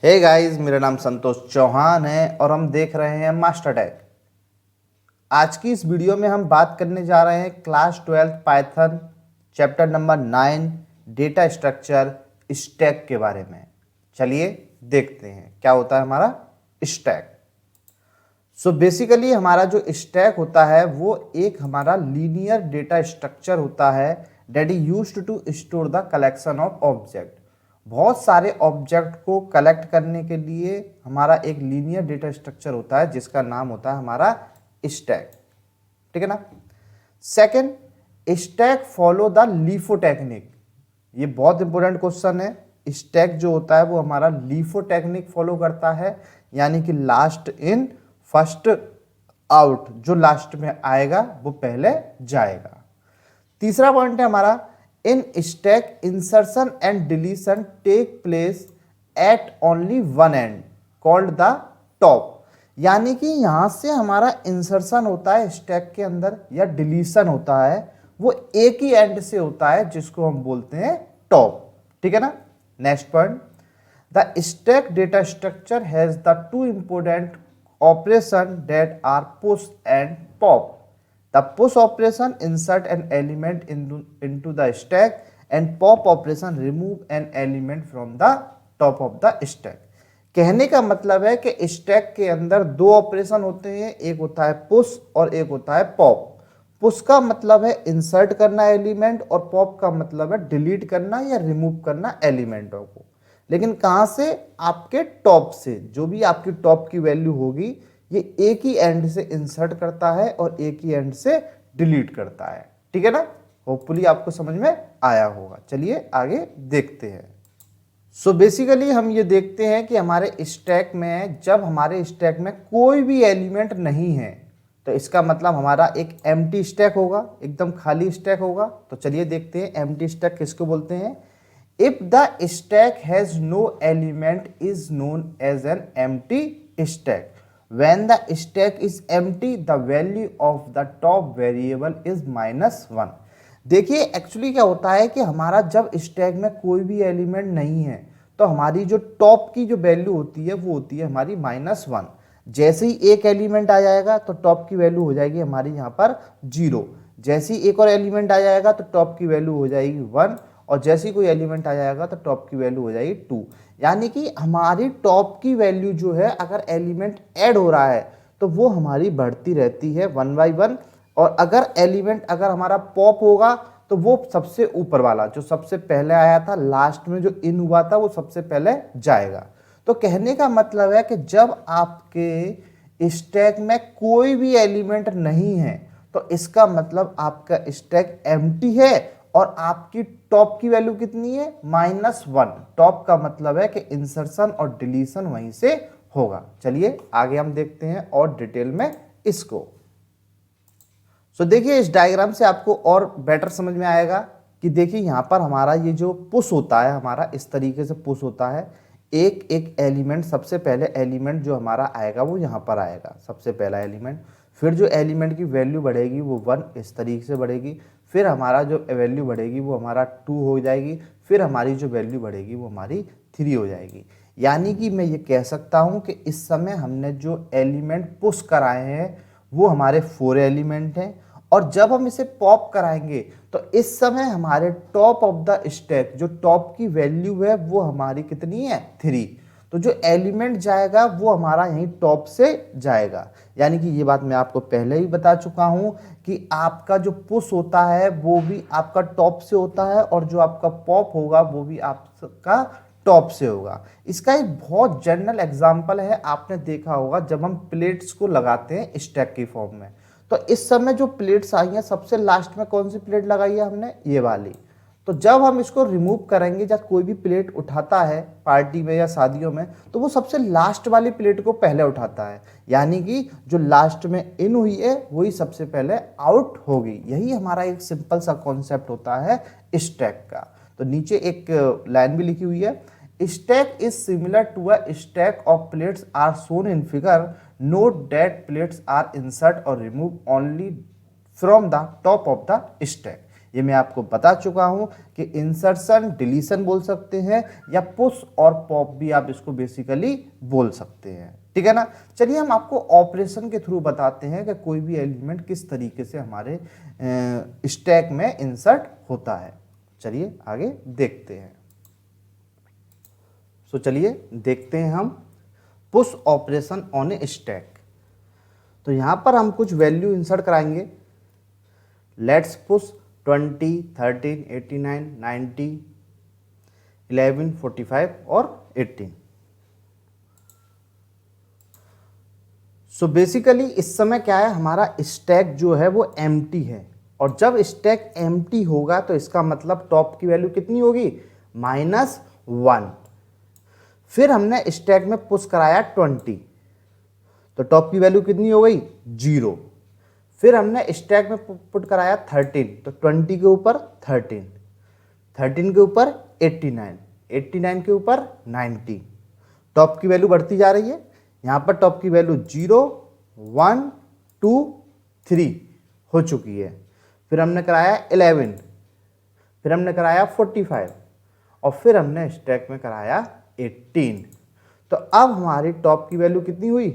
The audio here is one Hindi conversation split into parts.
हे गाइस, मेरा नाम संतोष चौहान है और हम देख रहे हैं मास्टर टैग। आज की इस वीडियो में हम बात करने जा रहे हैं class 12 Python chapter number 9 data structure stack के बारे में। चलिए देखते हैं क्या होता है हमारा स्टैक। सो बेसिकली हमारा जो स्टैक होता है वो एक हमारा लीनियर डेटा स्ट्रक्चर होता है that is used to store the collection of object. बहुत सारे ऑब्जेक्ट को कलेक्ट करने के लिए हमारा एक लीनियर डेटा स्ट्रक्चर होता है जिसका नाम होता है हमारा स्टैक। ठीक है ना। Second, stack follow the LIFO technique. ये बहुत इंपॉर्टेंट क्वेश्चन है। स्टैक जो होता है वो हमारा लीफो टेक्निक फॉलो करता है, यानी कि लास्ट इन फर्स्ट आउट, जो लास्ट में आएगा वो पहले जाएगा। तीसरा पॉइंट है हमारा in stack insertion and deletion take place at only one end called the top. यानी कि यहां से हमारा इंसर्शन होता है स्टैक के अंदर या डिलीशन होता है वो एक ही एंड से होता है जिसको हम बोलते हैं टॉप। ठीक है ना। Next point, the stack data structure has the two important operation that are push and pop. The push operation insert an element into the stack and pop operation remove an element from the top of the stack। कहने का मतलब है कि स्टैक के अंदर दो ऑपरेशन होते हैं, एक होता है पुश और एक होता है पॉप। पुश का मतलब है इंसर्ट करना एलिमेंट और पॉप का मतलब है डिलीट करना या रिमूव करना एलिमेंटों को। लेकिन कहाँ से? आपके टॉप से। जो भी आपकी टॉप की वैल्यू होगी ये एक ही एंड से इंसर्ट करता है और एक ही एंड से डिलीट करता है। ठीक है ना। होपफुली आपको समझ में आया होगा। चलिए आगे देखते हैं। सो बेसिकली हम ये देखते हैं कि हमारे स्टैक में, जब हमारे स्टैक में कोई भी एलिमेंट नहीं है तो इसका मतलब हमारा एक एम्प्टी स्टैक होगा, एकदम खाली स्टैक होगा। तो चलिए देखते हैं एम्प्टी स्टैक किसको बोलते हैं। If the stack has no element is known as an empty stack. When the stack is empty, the value of the top variable is -1। देखिए एक्चुअली क्या होता है कि हमारा जब स्टैक में कोई भी एलिमेंट नहीं है तो हमारी जो टॉप की जो वैल्यू होती है वो होती है हमारी -1। जैसे ही एक एलिमेंट आ जाएगा तो टॉप की वैल्यू हो जाएगी हमारी यहाँ पर 0। जैसे ही एक और एलिमेंट आ जाएगा तो टॉप की वैल्यू हो जाएगी 1 और जैसे ही कोई एलिमेंट आ जाएगा तो टॉप की वैल्यू हो जाएगी 2। यानी कि हमारी टॉप की वैल्यू जो है अगर एलिमेंट ऐड हो रहा है तो वो हमारी बढ़ती रहती है 1 बाई 1। और अगर एलिमेंट अगर हमारा पॉप होगा तो वो सबसे ऊपर वाला जो सबसे पहले आया था, लास्ट में जो इन हुआ था वो सबसे पहले जाएगा। तो कहने का मतलब है कि जब आपके स्टैक में कोई भी एलिमेंट नहीं है तो इसका मतलब आपका स्टैक एम्प्टी है और आपकी टॉप की वैल्यू कितनी है? -1। टॉप का मतलब है कि इंसर्शन और डिलीशन वहीं से होगा। चलिए आगे हम देखते हैं और डिटेल में इसको। सो देखिए इस डायग्राम से आपको और बेटर समझ में आएगा कि देखिए यहाँ पर हमारा ये जो पुश होता है हमारा इस तरीके से पुश होता है। एक एक एलिमेंट, सबसे पहले एलिमेंट जो हमारा आएगा वो यहाँ पर आएगा, सबसे पहला एलिमेंट। फिर जो एलिमेंट की वैल्यू बढ़ेगी वो 1 इस तरीके से बढ़ेगी। फिर हमारा जो वैल्यू बढ़ेगी वो हमारा 2 हो जाएगी। फिर हमारी जो वैल्यू बढ़ेगी वो हमारी 3 हो जाएगी। यानी कि मैं ये कह सकता हूँ कि इस समय हमने जो एलिमेंट पुश कराए हैं वो हमारे 4 एलिमेंट हैं और जब हम इसे पॉप कराएंगे तो इस समय हमारे टॉप ऑफ द स्टैक जो टॉप की वैल्यू है वो हमारी कितनी है? 3। तो जो एलिमेंट जाएगा वो हमारा यहीं टॉप से जाएगा। यानी कि ये बात मैं आपको पहले ही बता चुका हूं कि आपका जो पुश होता है वो भी आपका टॉप से होता है और जो आपका पॉप होगा वो भी आपका टॉप से होगा। इसका एक बहुत जनरल एग्जांपल है, आपने देखा होगा जब हम प्लेट्स को लगाते हैं स्टैक की फॉर्म में। तो इस समय जो प्लेट्स आई हैं सबसे लास्ट में कौन सी प्लेट लगाई है हमने? ये वाली। तो जब हम इसको रिमूव करेंगे, जब कोई भी प्लेट उठाता है पार्टी में या शादियों में तो वो सबसे लास्ट वाली प्लेट को पहले उठाता है। यानी कि जो लास्ट में इन हुई है वही सबसे पहले आउट होगी। यही हमारा एक सिंपल सा कॉन्सेप्ट होता है स्टैक का। तो नीचे एक लाइन भी लिखी हुई है, stack is similar to a stack of plates are shown in figure. Note that plates are insert और remove only from the top of the stack. ये मैं आपको बता चुका हूं कि इंसर्शन डिलीशन बोल सकते हैं या पुश और पॉप भी आप इसको बेसिकली बोल सकते हैं, ठीक है ना। चलिए हम आपको ऑपरेशन के थ्रू बताते हैं कि कोई भी एलिमेंट किस तरीके से हमारे स्टैक में इंसर्ट होता है। चलिए आगे देखते हैं। सो चलिए देखते हैं हम push operation on a stack. तो यहां पर हम कुछ वैल्यू इंसर्ट कराएंगे। लेट्स पुश 20, 13, 89, 90, 11, 45 और 18। सो बेसिकली इस समय क्या है, हमारा स्टैक जो है वो एम्प्टी है, और जब स्टैक एम्प्टी होगा तो इसका मतलब टॉप की वैल्यू कितनी होगी, -1। फिर हमने स्टैक में पुश कराया 20, तो टॉप की वैल्यू कितनी हो गई, 0। फिर हमने स्टैक में पुट कराया 13, तो 20 के ऊपर 13, 13 के ऊपर 89, 89 के ऊपर 90। टॉप की वैल्यू बढ़ती जा रही है। यहाँ पर टॉप की वैल्यू 0, 1, 2, 3 हो चुकी है। फिर हमने कराया 11, फिर हमने कराया 45 और फिर हमने स्टैक में कराया 18। तो अब हमारी टॉप की वैल्यू कितनी हुई,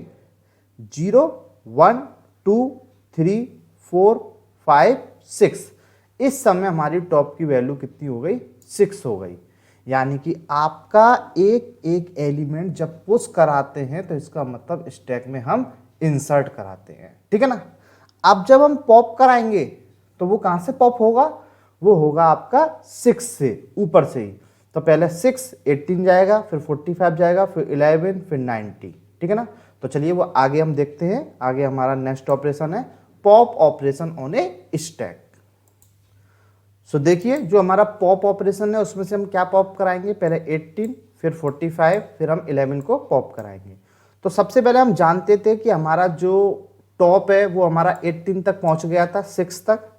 0, 1, 2, 3, 4, 5, 6। इस समय हमारी टॉप की वैल्यू कितनी हो गई, 6 हो गई। यानी कि आपका एक एक एलिमेंट जब पुश कराते हैं तो इसका मतलब स्टैक में हम इंसर्ट कराते हैं, ठीक है ना। अब जब हम पॉप कराएंगे तो वो कहां से पॉप होगा, वो होगा आपका 6 से, ऊपर से ही। तो पहले 6, 18 जाएगा, फिर 45 जाएगा, फिर 11, फिर 90, ठीक है ना। तो चलिए वो आगे हम देखते हैं। आगे हमारा नेक्स्ट ऑपरेशन है pop operation on a stack. So देखिए जो हमारा पॉप ऑपरेशन है उसमें से हम क्या पॉप कराएंगे, पहले 18, फिर 45, फिर हम 11 को पॉप कराएंगे। तो सबसे पहले हम जानते थे कि हमारा जो टॉप है वो हमारा 18 तक पहुंच गया था, 6 तक।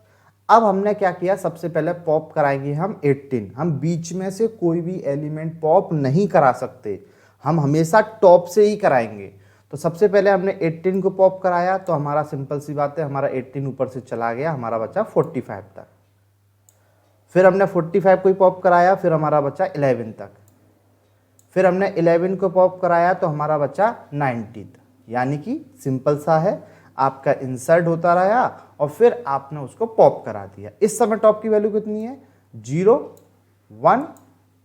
अब हमने क्या किया, सबसे पहले पॉप कराएंगे हम 18। हम बीच में से कोई भी एलिमेंट पॉप नहीं करा सकते, हम हमेशा टॉप से ही कराएंगे। तो सबसे पहले हमने 18 को पॉप कराया, तो हमारा सिंपल सी बात है, हमारा 18 ऊपर से चला गया, हमारा बचा 45 तक। फिर हमने 45 को ही पॉप कराया, फिर हमारा बचा 11 तक। फिर हमने 11 को पॉप कराया तो हमारा बचा 90 तक। यानी कि सिंपल सा है, आपका इंसर्ट होता रहा और फिर आपने उसको पॉप करा दिया। इस समय टॉप की वैल्यू कितनी है, 0, 1,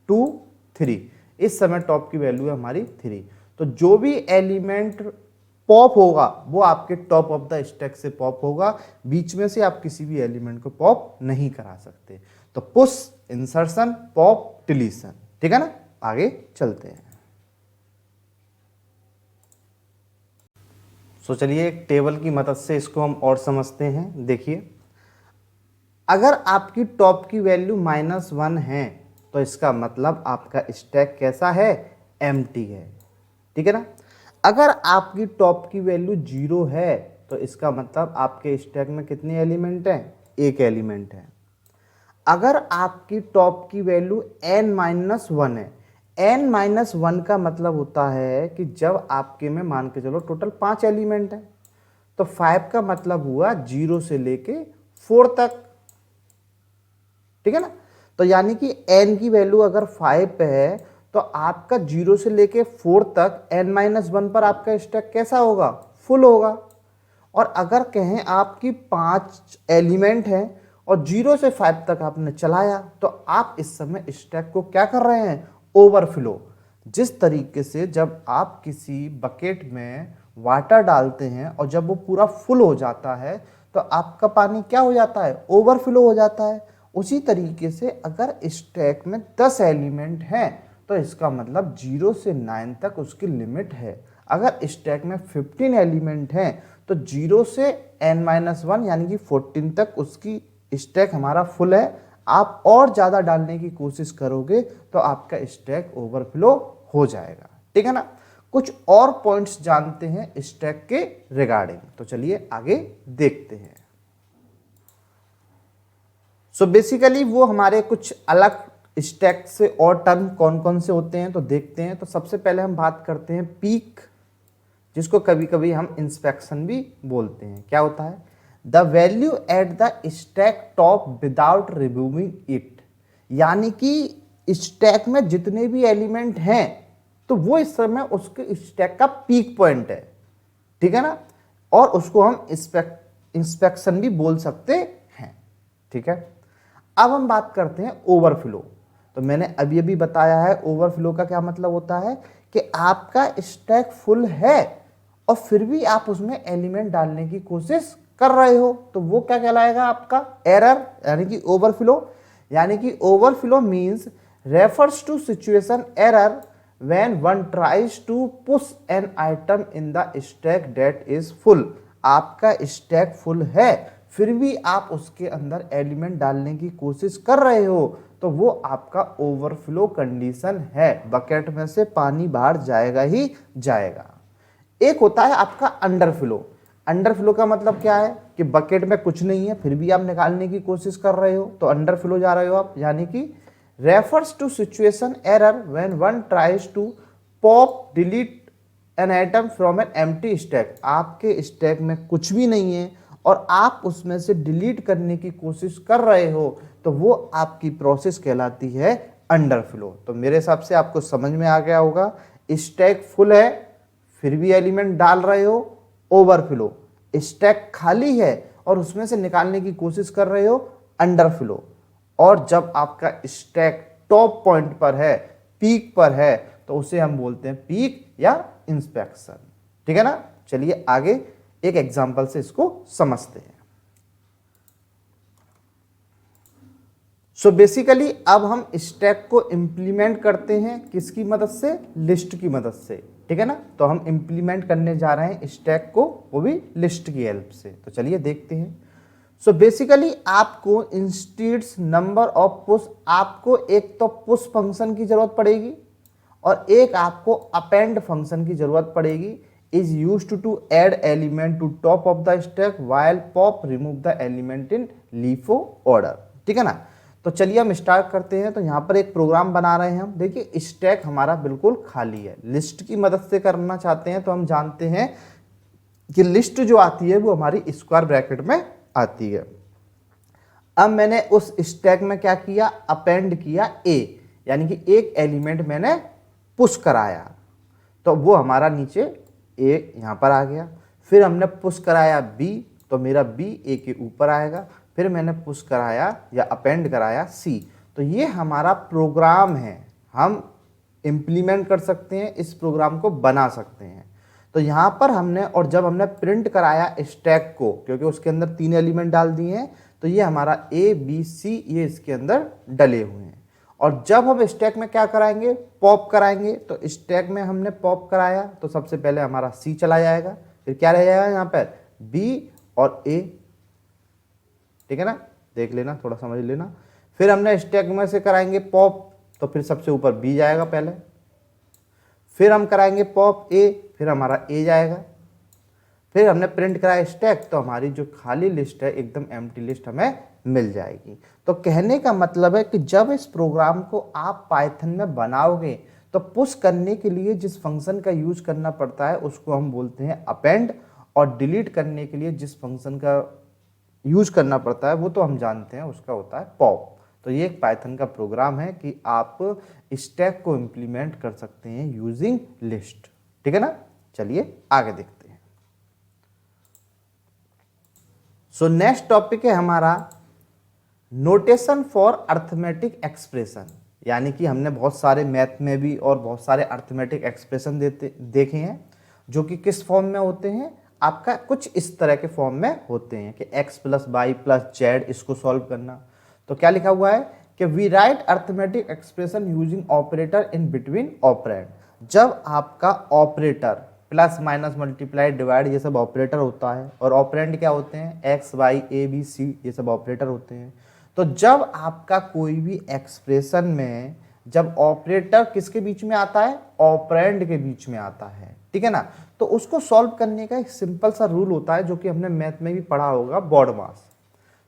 2, 3। इस समय टॉप की वैल्यू है हमारी 3। तो जो भी एलिमेंट पॉप होगा वो आपके टॉप ऑफ द स्टैक से पॉप होगा, बीच में से आप किसी भी एलिमेंट को पॉप नहीं करा सकते। तो पुश, इंसर्शन, पॉप, डिलीशन, ठीक है ना। आगे चलते हैं। सो चलिए एक टेबल की मदद से इसको हम और समझते हैं। देखिए अगर आपकी टॉप की वैल्यू -1 है तो इसका मतलब आपका स्टैक कैसा है, एम्प्टी है, ठीक है ना। अगर आपकी टॉप की वैल्यू 0 है तो इसका मतलब आपके स्टैक में कितने एलिमेंट हैं, एक एलिमेंट है। अगर आपकी टॉप की वैल्यू n-1 है, n-1 का मतलब होता है कि जब आपके में मान के चलो टोटल 5 एलिमेंट है, तो 5 का मतलब हुआ 0 से लेके 4 तक, ठीक है ना। तो यानी कि n की वैल्यू अगर 5 है तो आपका 0 से लेके 4 तक n-1 पर आपका स्टैक कैसा होगा, फुल होगा। और अगर कहें आपकी 5 एलिमेंट हैं और 0 से 5 तक आपने चलाया तो आप इस समय स्टैक को क्या कर रहे हैं, ओवरफ्लो। जिस तरीके से जब आप किसी बकेट में वाटर डालते हैं और जब वो पूरा फुल हो जाता है तो आपका पानी क्या हो जाता है, ओवरफ्लो हो जाता है। उसी तरीके से अगर स्टैक में 10 एलिमेंट हैं तो इसका मतलब 0 से 9 तक उसकी लिमिट है। अगर स्टैक में 15 एलिमेंट हैं तो 0 से n-1 यानी कि 14 तक उसकी स्टैक हमारा फुल है। आप और ज़्यादा डालने की कोशिश करोगे तो आपका स्टैक ओवरफ्लो हो जाएगा, ठीक है ना। कुछ और पॉइंट्स जानते हैं स्टैक के रिगार्डिंग, तो चलिए आगे देखते हैं। सो बेसिकली वो हमारे कुछ अलग स्टैक से और टर्म कौन कौन से होते हैं तो देखते हैं। तो सबसे पहले हम बात करते हैं पीक, जिसको कभी कभी हम इंस्पेक्शन भी बोलते हैं। क्या होता है, the value at the stack top without removing it, यानी कि स्टैक में जितने भी एलिमेंट हैं तो वो इस समय उसके स्टैक का पीक पॉइंट है, ठीक है ना, और उसको हम इंस्पेक्शन भी बोल सकते हैं, ठीक है। अब हम बात करते हैं ओवरफ्लो। तो मैंने अभी अभी बताया है ओवरफ्लो का क्या मतलब होता है कि आपका स्टैक फुल है और फिर भी आप उसमें एलिमेंट डालने की कोशिश कर रहे हो, तो वो क्या कहलाएगा आपका एरर, यानी कि ओवरफ्लो। यानी कि overflow means refers to situation error when one tries to push an item in the stack that is full। आपका स्टैक फुल है फिर भी आप उसके अंदर एलिमेंट डालने की कोशिश कर रहे हो, तो वो आपका ओवरफ्लो कंडीशन है, बकेट में से पानी बाहर जाएगा ही जाएगा। एक होता है आपका अंडरफ्लो। अंडरफ्लो का मतलब क्या है कि बकेट में कुछ नहीं है फिर भी आप निकालने की कोशिश कर रहे हो, तो अंडरफ्लो जा रहे हो आप। यानी कि refers to situation error when one tries to delete an item from an empty stack। आपके स्टैक में कुछ भी नहीं है और आप उसमें से डिलीट करने की कोशिश कर रहे हो, तो वो आपकी प्रोसेस कहलाती है अंडरफ्लो। तो मेरे हिसाब से आपको समझ में आ गया होगा, स्टैक फुल है फिर भी एलिमेंट डाल रहे हो, ओवरफ्लो। स्टैक खाली है और उसमें से निकालने की कोशिश कर रहे हो, अंडरफ्लो। और जब आपका स्टैक टॉप पॉइंट पर है, पीक पर है, तो उसे हम बोलते हैं पीक या इंस्पेक्शन, ठीक है ना। चलिए आगे एक एग्जांपल से इसको समझते हैं। सो बेसिकली अब हम स्टैक को इंप्लीमेंट करते हैं किसकी मदद से, लिस्ट की मदद से, ठीक है ना। तो हम इंप्लीमेंट करने जा रहे हैं स्टैक को, वो भी लिस्ट की हेल्प से। तो चलिए देखते हैं। सो बेसिकली आपको इंस्टीट्स नंबर ऑफ पुश, आपको एक तो पुश फंक्शन की जरूरत पड़ेगी और एक आपको अपेंड फंक्शन की जरूरत पड़ेगी। Is used to add element to top of the stack while pop remove the element in LIFO order, ठीक है ना। तो चलिए हम स्टार्ट करते हैं। तो यहाँ पर एक प्रोग्राम बना रहे हैं हम। देखिए स्टैक हमारा बिल्कुल खाली है, लिस्ट की मदद से करना चाहते हैं। तो हम जानते हैं कि लिस्ट जो आती है वो हमारी स्क्वायर ब्रैकेट में आती है। अब मैंने उस स्टैक में क्या किया, अपेंड किया ए, यानी कि एक एलिमेंट मैंने पुश कराया, तो वो हमारा नीचे ए यहां पर आ गया। फिर हमने पुश कराया बी, तो मेरा बी ए के ऊपर आएगा। फिर मैंने पुश कराया या अपेंड कराया सी, तो ये हमारा प्रोग्राम है। हम इंप्लीमेंट कर सकते हैं, इस प्रोग्राम को बना सकते हैं। तो यहाँ पर हमने, और जब हमने प्रिंट कराया स्टैक को, क्योंकि उसके अंदर 3 एलिमेंट डाल दिए हैं, तो ये हमारा ए बी सी ये इसके अंदर डले हुए हैं। और जब हम स्टैक में क्या कराएंगे, पॉप कराएंगे, तो स्टैक में हमने पॉप कराया तो सबसे पहले हमारा सी चला जाएगा, फिर क्या रह जाएगा यहाँ पर बी और ए, ठीक है ना, देख लेना, थोड़ा समझ लेना। फिर हमने स्टैक में से कराएंगे पॉप, तो फिर सबसे ऊपर बी जाएगा पहले, फिर हम कराएंगे पॉप ए, फिर हमारा ए जाएगा। फिर हमने प्रिंट कराया स्टैक, तो हमारी जो खाली लिस्ट है एकदम एम्प्टी लिस्ट हमें मिल जाएगी। तो कहने का मतलब है कि जब इस प्रोग्राम को आप पाइथन में बनाओगे तो पुश करने के लिए जिस फंक्शन का यूज करना पड़ता है उसको हम बोलते हैं अपेंड, और डिलीट करने के लिए जिस फंक्शन का यूज करना पड़ता है वो तो हम जानते हैं, उसका होता है पॉप। तो ये एक पाइथन का प्रोग्राम है कि आप स्टैक को इंप्लीमेंट कर सकते हैं यूजिंग लिस्ट, ठीक है ना। चलिए आगे देखते हैं। सो नेक्स्ट टॉपिक है हमारा नोटेशन फॉर अर्थमेटिक एक्सप्रेशन, यानी कि हमने बहुत सारे मैथ में भी और बहुत सारे अर्थमेटिक एक्सप्रेशन देखे हैं जो कि किस फॉर्म में होते हैं, आपका कुछ इस तरह के फॉर्म में होते हैं कि x plus Y plus Z, इसको सॉल्व करना। तो क्या लिखा हुआ है कि we write arithmetic expression using operator in between operand. जब आपका operator plus minus multiply divide ये सब ऑपरेटर होता है, और ऑपरेंड क्या होते हैं, X Y A B C ये सब ऑपरेटर होते हैं। तो जब आपका कोई भी एक्सप्रेशन में जब ऑपरेटर किसके बीच में आता है, ऑपरेंड के बीच में आता है, ठीक है ना, तो उसको सॉल्व करने का एक सिंपल सा रूल होता है जो कि हमने मैथ में भी पढ़ा होगा, BODMAS।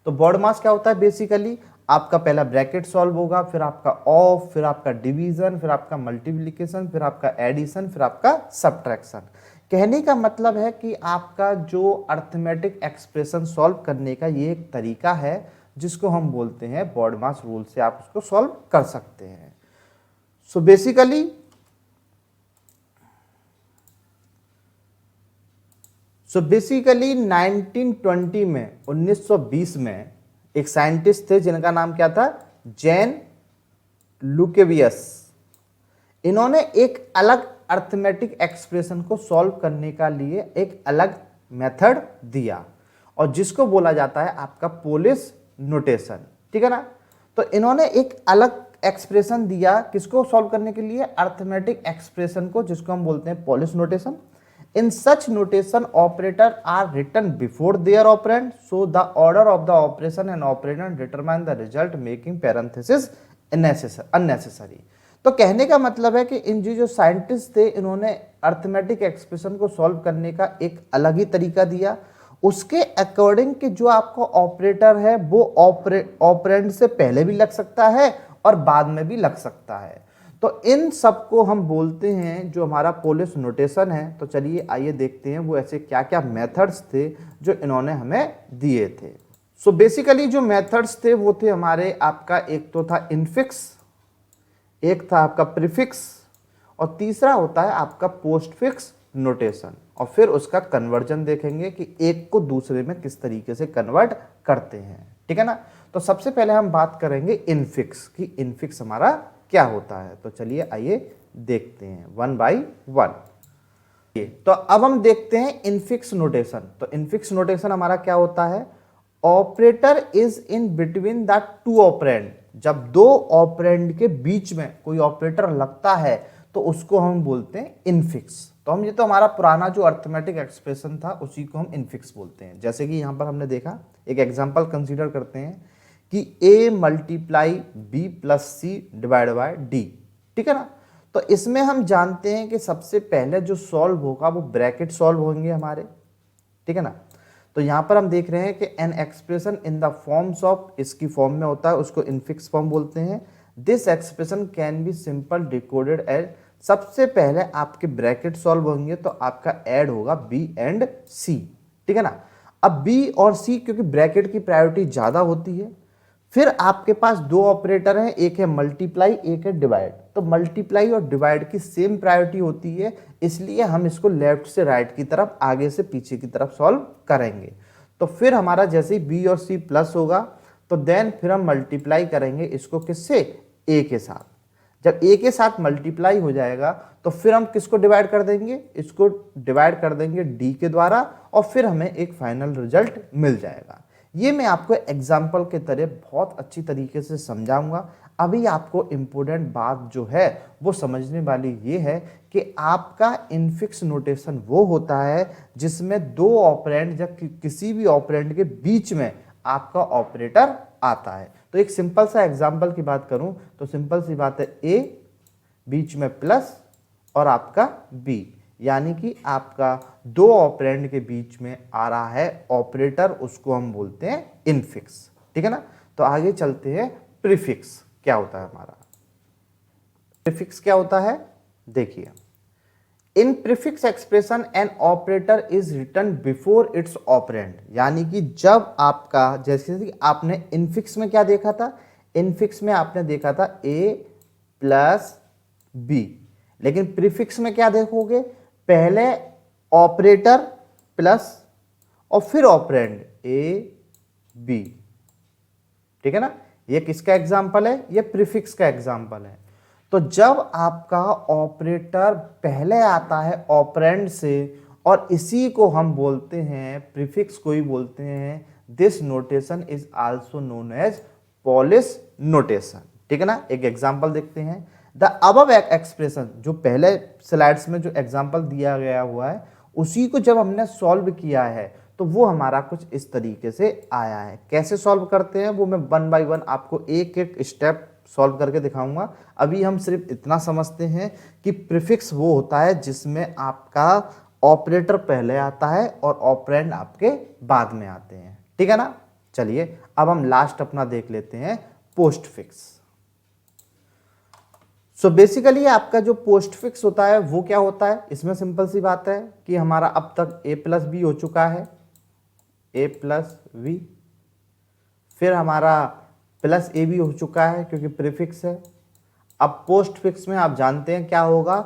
तो BODMAS क्या होता है, बेसिकली आपका पहला ब्रैकेट सॉल्व होगा, फिर आपका ऑफ, फिर आपका डिवीजन, फिर आपका मल्टीप्लिकेशन, फिर आपका एडिशन, फिर आपका सब्ट्रैक्शन। कहने का मतलब है कि आपका जो अर्थमेटिक एक्सप्रेशन सॉल्व करने का ये एक तरीका है जिसको हम बोलते हैं बॉडमास रूल से आप उसको सॉल्व कर सकते हैं। सो बेसिकली सो बेसिकली 1920 में 1920 में एक साइंटिस्ट थे जिनका नाम क्या था, जैन लुकेवियस। इन्होंने एक अलग अर्थमेटिक एक्सप्रेशन को सॉल्व करने का लिए एक अलग मेथड दिया और जिसको बोला जाता है आपका पोलिश नोटेशन, ठीक है ना। तो इन्होंने एक अलग एक्सप्रेशन दिया किसको सॉल्व करने के लिए, अर्थमेटिक एक्सप्रेशन को, जिसको हम बोलते हैं Polish notation. In such notation, operator are written before their operand, so the order of the operation and operand determine the result, making parenthesis unnecessary. तो कहने का मतलब है कि इन जो साइंटिस्ट थे इन्होंने अर्थमेटिक एक्सप्रेशन को सॉल्व करने का एक अलग ही तरीका दिया। उसके अकॉर्डिंग कि जो आपका ऑपरेटर है वो ऑपरेंड से पहले भी लग सकता है और बाद में भी लग सकता है। तो इन सब को हम बोलते हैं जो हमारा पोलिश नोटेशन है। तो चलिए आइए देखते हैं वो ऐसे क्या क्या मेथड्स थे जो इन्होंने हमें दिए थे। सो बेसिकली जो मेथड्स थे वो थे हमारे आपका, एक तो था इनफिक्स, एक था आपका प्रीफिक्स और तीसरा होता है आपका पोस्टफिक्स नोटेशन। और फिर उसका कन्वर्जन देखेंगे कि एक को दूसरे में किस तरीके से कन्वर्ट करते हैं, ठीक है ना। तो सबसे पहले हम बात करेंगे इनफिक्स की, इनफिक्स हमारा क्या होता है। तो चलिए आइए देखते हैं वन बाय वन। तो अब हम देखते हैं इनफिक्स नोटेशन। तो इनफिक्स नोटेशन हमारा क्या होता है, operator is in between the two operand. जब दो ऑपरेंड के बीच में कोई ऑपरेटर लगता है तो उसको हम बोलते हैं इनफिक्स। तो हम ये तो हमारा पुराना जो अर्थमेटिक एक्सप्रेशन था उसी को हम इनफिक्स बोलते हैं। जैसे कि यहां पर हमने देखा, एक एग्जांपल कंसीडर करते हैं कि a multiply b plus C divide by D, ठीक है ना। तो इसमें हम जानते हैं कि सबसे पहले जो सॉल्व होगा वो ब्रैकेट सॉल्व होंगे हमारे, ठीक है ना। तो यहां पर हम देख रहे हैं कि an expression in the forms of, इसकी फॉर्म में होता है उसको इनफिक्स फॉर्म बोलते हैं। This expression can be simple decoded as, सबसे पहले आपके ब्रैकेट सॉल्व होंगे तो आपका ऐड होगा b एंड c, ठीक है ना। अब b और c क्योंकि ब्रैकेट की प्रायोरिटी ज्यादा होती है, फिर आपके पास दो ऑपरेटर हैं, एक है मल्टीप्लाई एक है डिवाइड। तो मल्टीप्लाई और डिवाइड की सेम प्रायोरिटी होती है, इसलिए हम इसको लेफ्ट से राइट की तरफ, आगे से पीछे की तरफ सॉल्व करेंगे। तो फिर हमारा जैसे ही बी और सी प्लस होगा तो देन फिर हम मल्टीप्लाई करेंगे इसको किससे, ए के साथ। जब ए के साथ मल्टीप्लाई हो जाएगा तो फिर हम किसको डिवाइड कर देंगे, इसको डिवाइड कर देंगे डी के द्वारा और फिर हमें एक फाइनल रिजल्ट मिल जाएगा। ये मैं आपको एग्जाम्पल के तरह बहुत अच्छी तरीके से समझाऊंगा। अभी आपको इम्पोर्टेंट बात जो है वो समझने वाली ये है कि आपका इनफिक्स नोटेशन वो होता है जिसमें दो ऑपरेंड या किसी भी ऑपरेंड के बीच में आपका ऑपरेटर आता है। तो एक सिंपल सा एग्जाम्पल की बात करूं तो सिंपल सी बात है, ए बीच में प्लस और आपका बी, यानी कि आपका दो ऑपरेंड के बीच में आ रहा है ऑपरेटर, उसको हम बोलते हैं इनफिक्स, ठीक है ना। तो आगे चलते हैं, प्रीफिक्स क्या होता है हमारा। प्रीफिक्स क्या होता है, देखिए, in prefix expression an operator is written before its operand, यानी कि जब आपका, जैसे कि आपने इनफिक्स में क्या देखा था, इनफिक्स में आपने देखा था ए प्लस बी, लेकिन प्रीफिक्स में क्या देखोगे, पहले ऑपरेटर प्लस और फिर ऑपरेंड ए बी, ठीक है ना। ये किसका एग्जाम्पल है, ये प्रीफिक्स का एग्जाम्पल है। तो जब आपका ऑपरेटर पहले आता है ऑपरेंड से और इसी को हम बोलते हैं, प्रीफिक्स को ही बोलते हैं, this notation is also known as Polish notation, ठीक है ना। एक एग्जाम्पल देखते हैं, द अबव एक्सप्रेशन, जो पहले स्लाइड्स में जो एग्जाम्पल दिया गया हुआ है उसी को जब हमने सॉल्व किया है तो वो हमारा कुछ इस तरीके से आया है। कैसे सॉल्व करते हैं वो मैं वन बाय वन आपको एक एक स्टेप सॉल्व करके दिखाऊंगा। अभी हम सिर्फ इतना समझते हैं कि प्रीफिक्स वो होता है जिसमें आपका ऑपरेटर पहले आता है और ऑपरेंड आपके बाद में आते हैं, ठीक है ना। चलिए अब हम लास्ट अपना देख लेते हैं, पोस्टफिक्स। सो बेसिकली आपका जो पोस्ट फिक्स होता है वो क्या होता है, इसमें सिंपल सी बात है कि हमारा अब तक a प्लस बी हो चुका है, a प्लस बी, फिर हमारा प्लस ए भी हो चुका है क्योंकि प्रीफिक्स है। अब पोस्ट फिक्स में आप जानते हैं क्या होगा,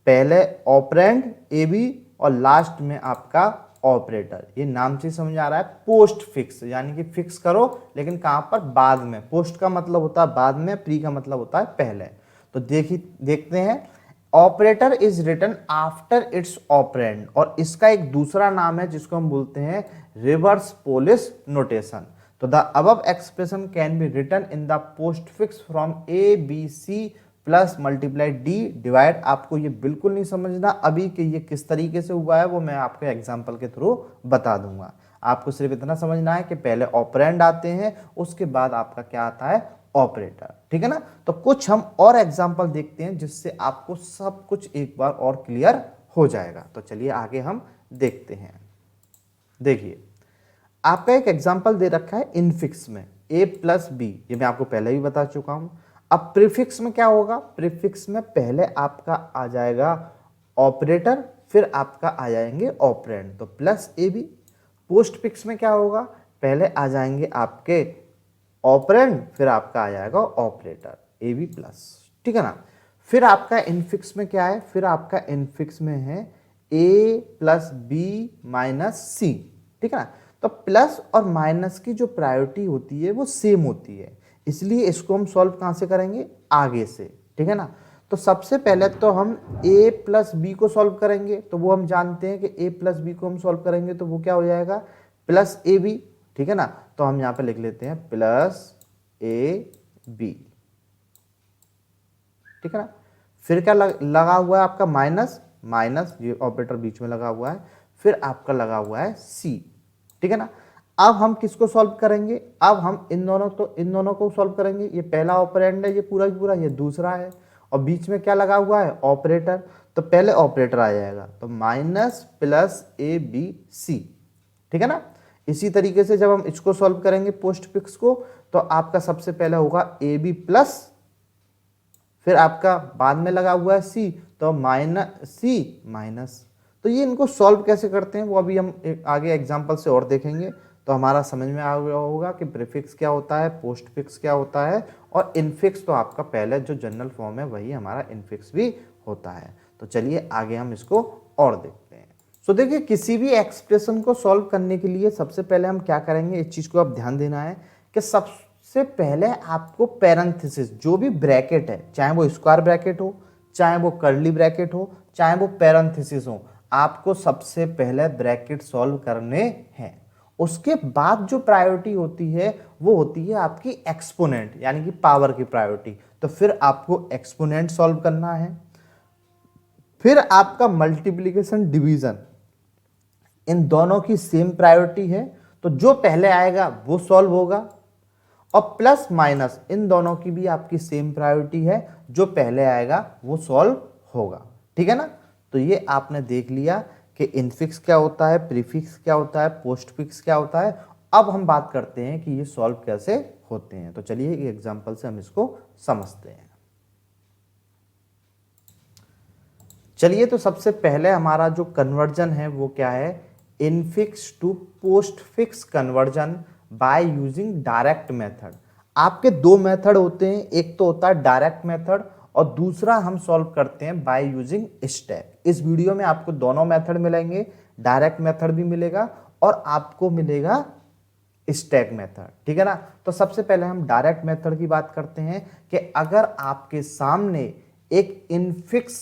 पहले ऑपरेंड ए बी और लास्ट में आपका ऑपरेटर। ये नाम से समझ आ रहा है पोस्ट फिक्स, यानी कि फिक्स करो लेकिन कहां पर, बाद में। पोस्ट का मतलब होता है बाद में, प्री का मतलब होता है पहले। तो देखते हैं, operator is written after its operand, और इसका एक दूसरा नाम है जिसको हम बोलते हैं रिवर्स पोलिश नोटेशन। तो the above expression can be written in the postfix from A B C plus multiply D divide. आपको ये बिल्कुल नहीं समझना अभी कि ये किस तरीके से हुआ है, वो मैं आपको एग्जांपल के थ्रू बता दूंगा। आपको सिर्फ इतना समझना है कि पहले ऑपरेंड आते हैं, उसके बाद आपका क्या आता है, ऑपरेटर। ठीक है ना। तो कुछ हम और एग्जांपल देखते हैं जिससे आपको सब कुछ एक बार और क्लियर हो जाएगा। तो चलिए आगे हम देखते हैं। देखिए आपका एक एग्जांपल दे रखा है इनफिक्स में a प्लस बी, ये मैं आपको पहले ही बता चुका हूं। अब प्रीफिक्स में क्या होगा, प्रीफिक्स में पहले आपका आ जाएगा ऑपरेटर, फिर आपका आ जाएंगे ऑपरेंड, तो plus A B. Postfix में क्या होगा, पहले आ जाएंगे आपके ऑपरेंड, फिर आपका आ जाएगा ऑपरेटर ए बी प्लस। ठीक है ना। फिर आपका इनफिक्स में क्या है, फिर आपका इनफिक्स में है a प्लस बी माइनस सी। ठीक है ना। तो प्लस और माइनस की जो प्रायोरिटी होती है वो सेम होती है, इसलिए इसको हम सॉल्व कहां से करेंगे, आगे से। ठीक है ना। तो सबसे पहले तो हम a प्लस बी को सॉल्व करेंगे, तो वो हम जानते हैं कि a प्लस बी को हम सॉल्व करेंगे तो वो क्या हो जाएगा, प्लस ए बी। ठीक है ना। तो हम यहां पे लिख लेते हैं प्लस ए बी। ठीक है ना। फिर क्या लगा हुआ है आपका माइनस, माइनस ये ऑपरेटर बीच में लगा हुआ है, फिर आपका लगा हुआ है सी। ठीक है ना। अब हम किसको सॉल्व करेंगे, अब हम इन दोनों को सॉल्व करेंगे। ये पहला ऑपरेंड है, ये पूरा की पूरा, ये दूसरा है, और बीच में क्या लगा हुआ है, ऑपरेटर। तो पहले ऑपरेटर आ जाएगा, तो minus plus A B C. ठीक है ना। इसी तरीके से जब हम इसको सॉल्व करेंगे पोस्ट फिक्स को, तो आपका सबसे पहले होगा ए बी प्लस, फिर आपका बाद में लगा हुआ है सी, तो माइनस सी माइनस। तो ये इनको सॉल्व कैसे करते हैं वो अभी हम आगे एग्जांपल से और देखेंगे, तो हमारा समझ में आ गया होगा कि प्रीफिक्स क्या होता है, पोस्ट फिक्स क्या होता है, और इनफिक्स तो आपका पहले जो जनरल फॉर्म है वही हमारा इनफिक्स भी होता है। तो चलिए आगे हम इसको और देखते हैं। सो देखिए किसी भी एक्सप्रेशन को सॉल्व करने के लिए सबसे पहले हम क्या करेंगे, इस चीज को आप ध्यान देना है कि सबसे पहले आपको पैरेंथेसिस, जो भी ब्रैकेट है, चाहे वो स्क्वायर ब्रैकेट हो, चाहे वो कर्ली ब्रैकेट हो, चाहे वो पैरेंथेसिस हो, आपको सबसे पहले ब्रैकेट सॉल्व करने हैं। उसके बाद जो प्रायोरिटी होती है वो होती है आपकी एक्सपोनेंट, यानी कि पावर की प्रायोरिटी। तो फिर आपको एक्सपोनेंट सॉल्व करना है, फिर आपका मल्टीप्लिकेशन डिवीजन, इन दोनों की सेम प्रायोरिटी है, तो जो पहले आएगा वो सॉल्व होगा, और प्लस माइनस इन दोनों की भी आपकी सेम प्रायोरिटी है, जो पहले आएगा वो सॉल्व होगा। ठीक है ना। तो ये आपने देख लिया कि इनफिक्स क्या होता है, प्रीफिक्स क्या होता है, पोस्ट फिक्स क्या होता है। अब हम बात करते हैं कि ये सॉल्व कैसे होते हैं। तो चलिए एक एग्जांपल से हम इसको समझते हैं। चलिए तो सबसे पहले हमारा जो कन्वर्जन है वो क्या है, infix to postfix conversion by using direct method. आपके दो मेथड होते हैं, एक तो होता है डायरेक्ट मेथड और दूसरा हम सॉल्व करते हैं बाय यूजिंग स्टेप। इस वीडियो में आपको दोनों मेथड मिलेंगे, डायरेक्ट मेथड भी मिलेगा और आपको मिलेगा स्टैक मेथड। ठीक है ना। तो सबसे पहले हम डायरेक्ट मेथड की बात करते हैं कि अगर आपके सामने एक इनफिक्स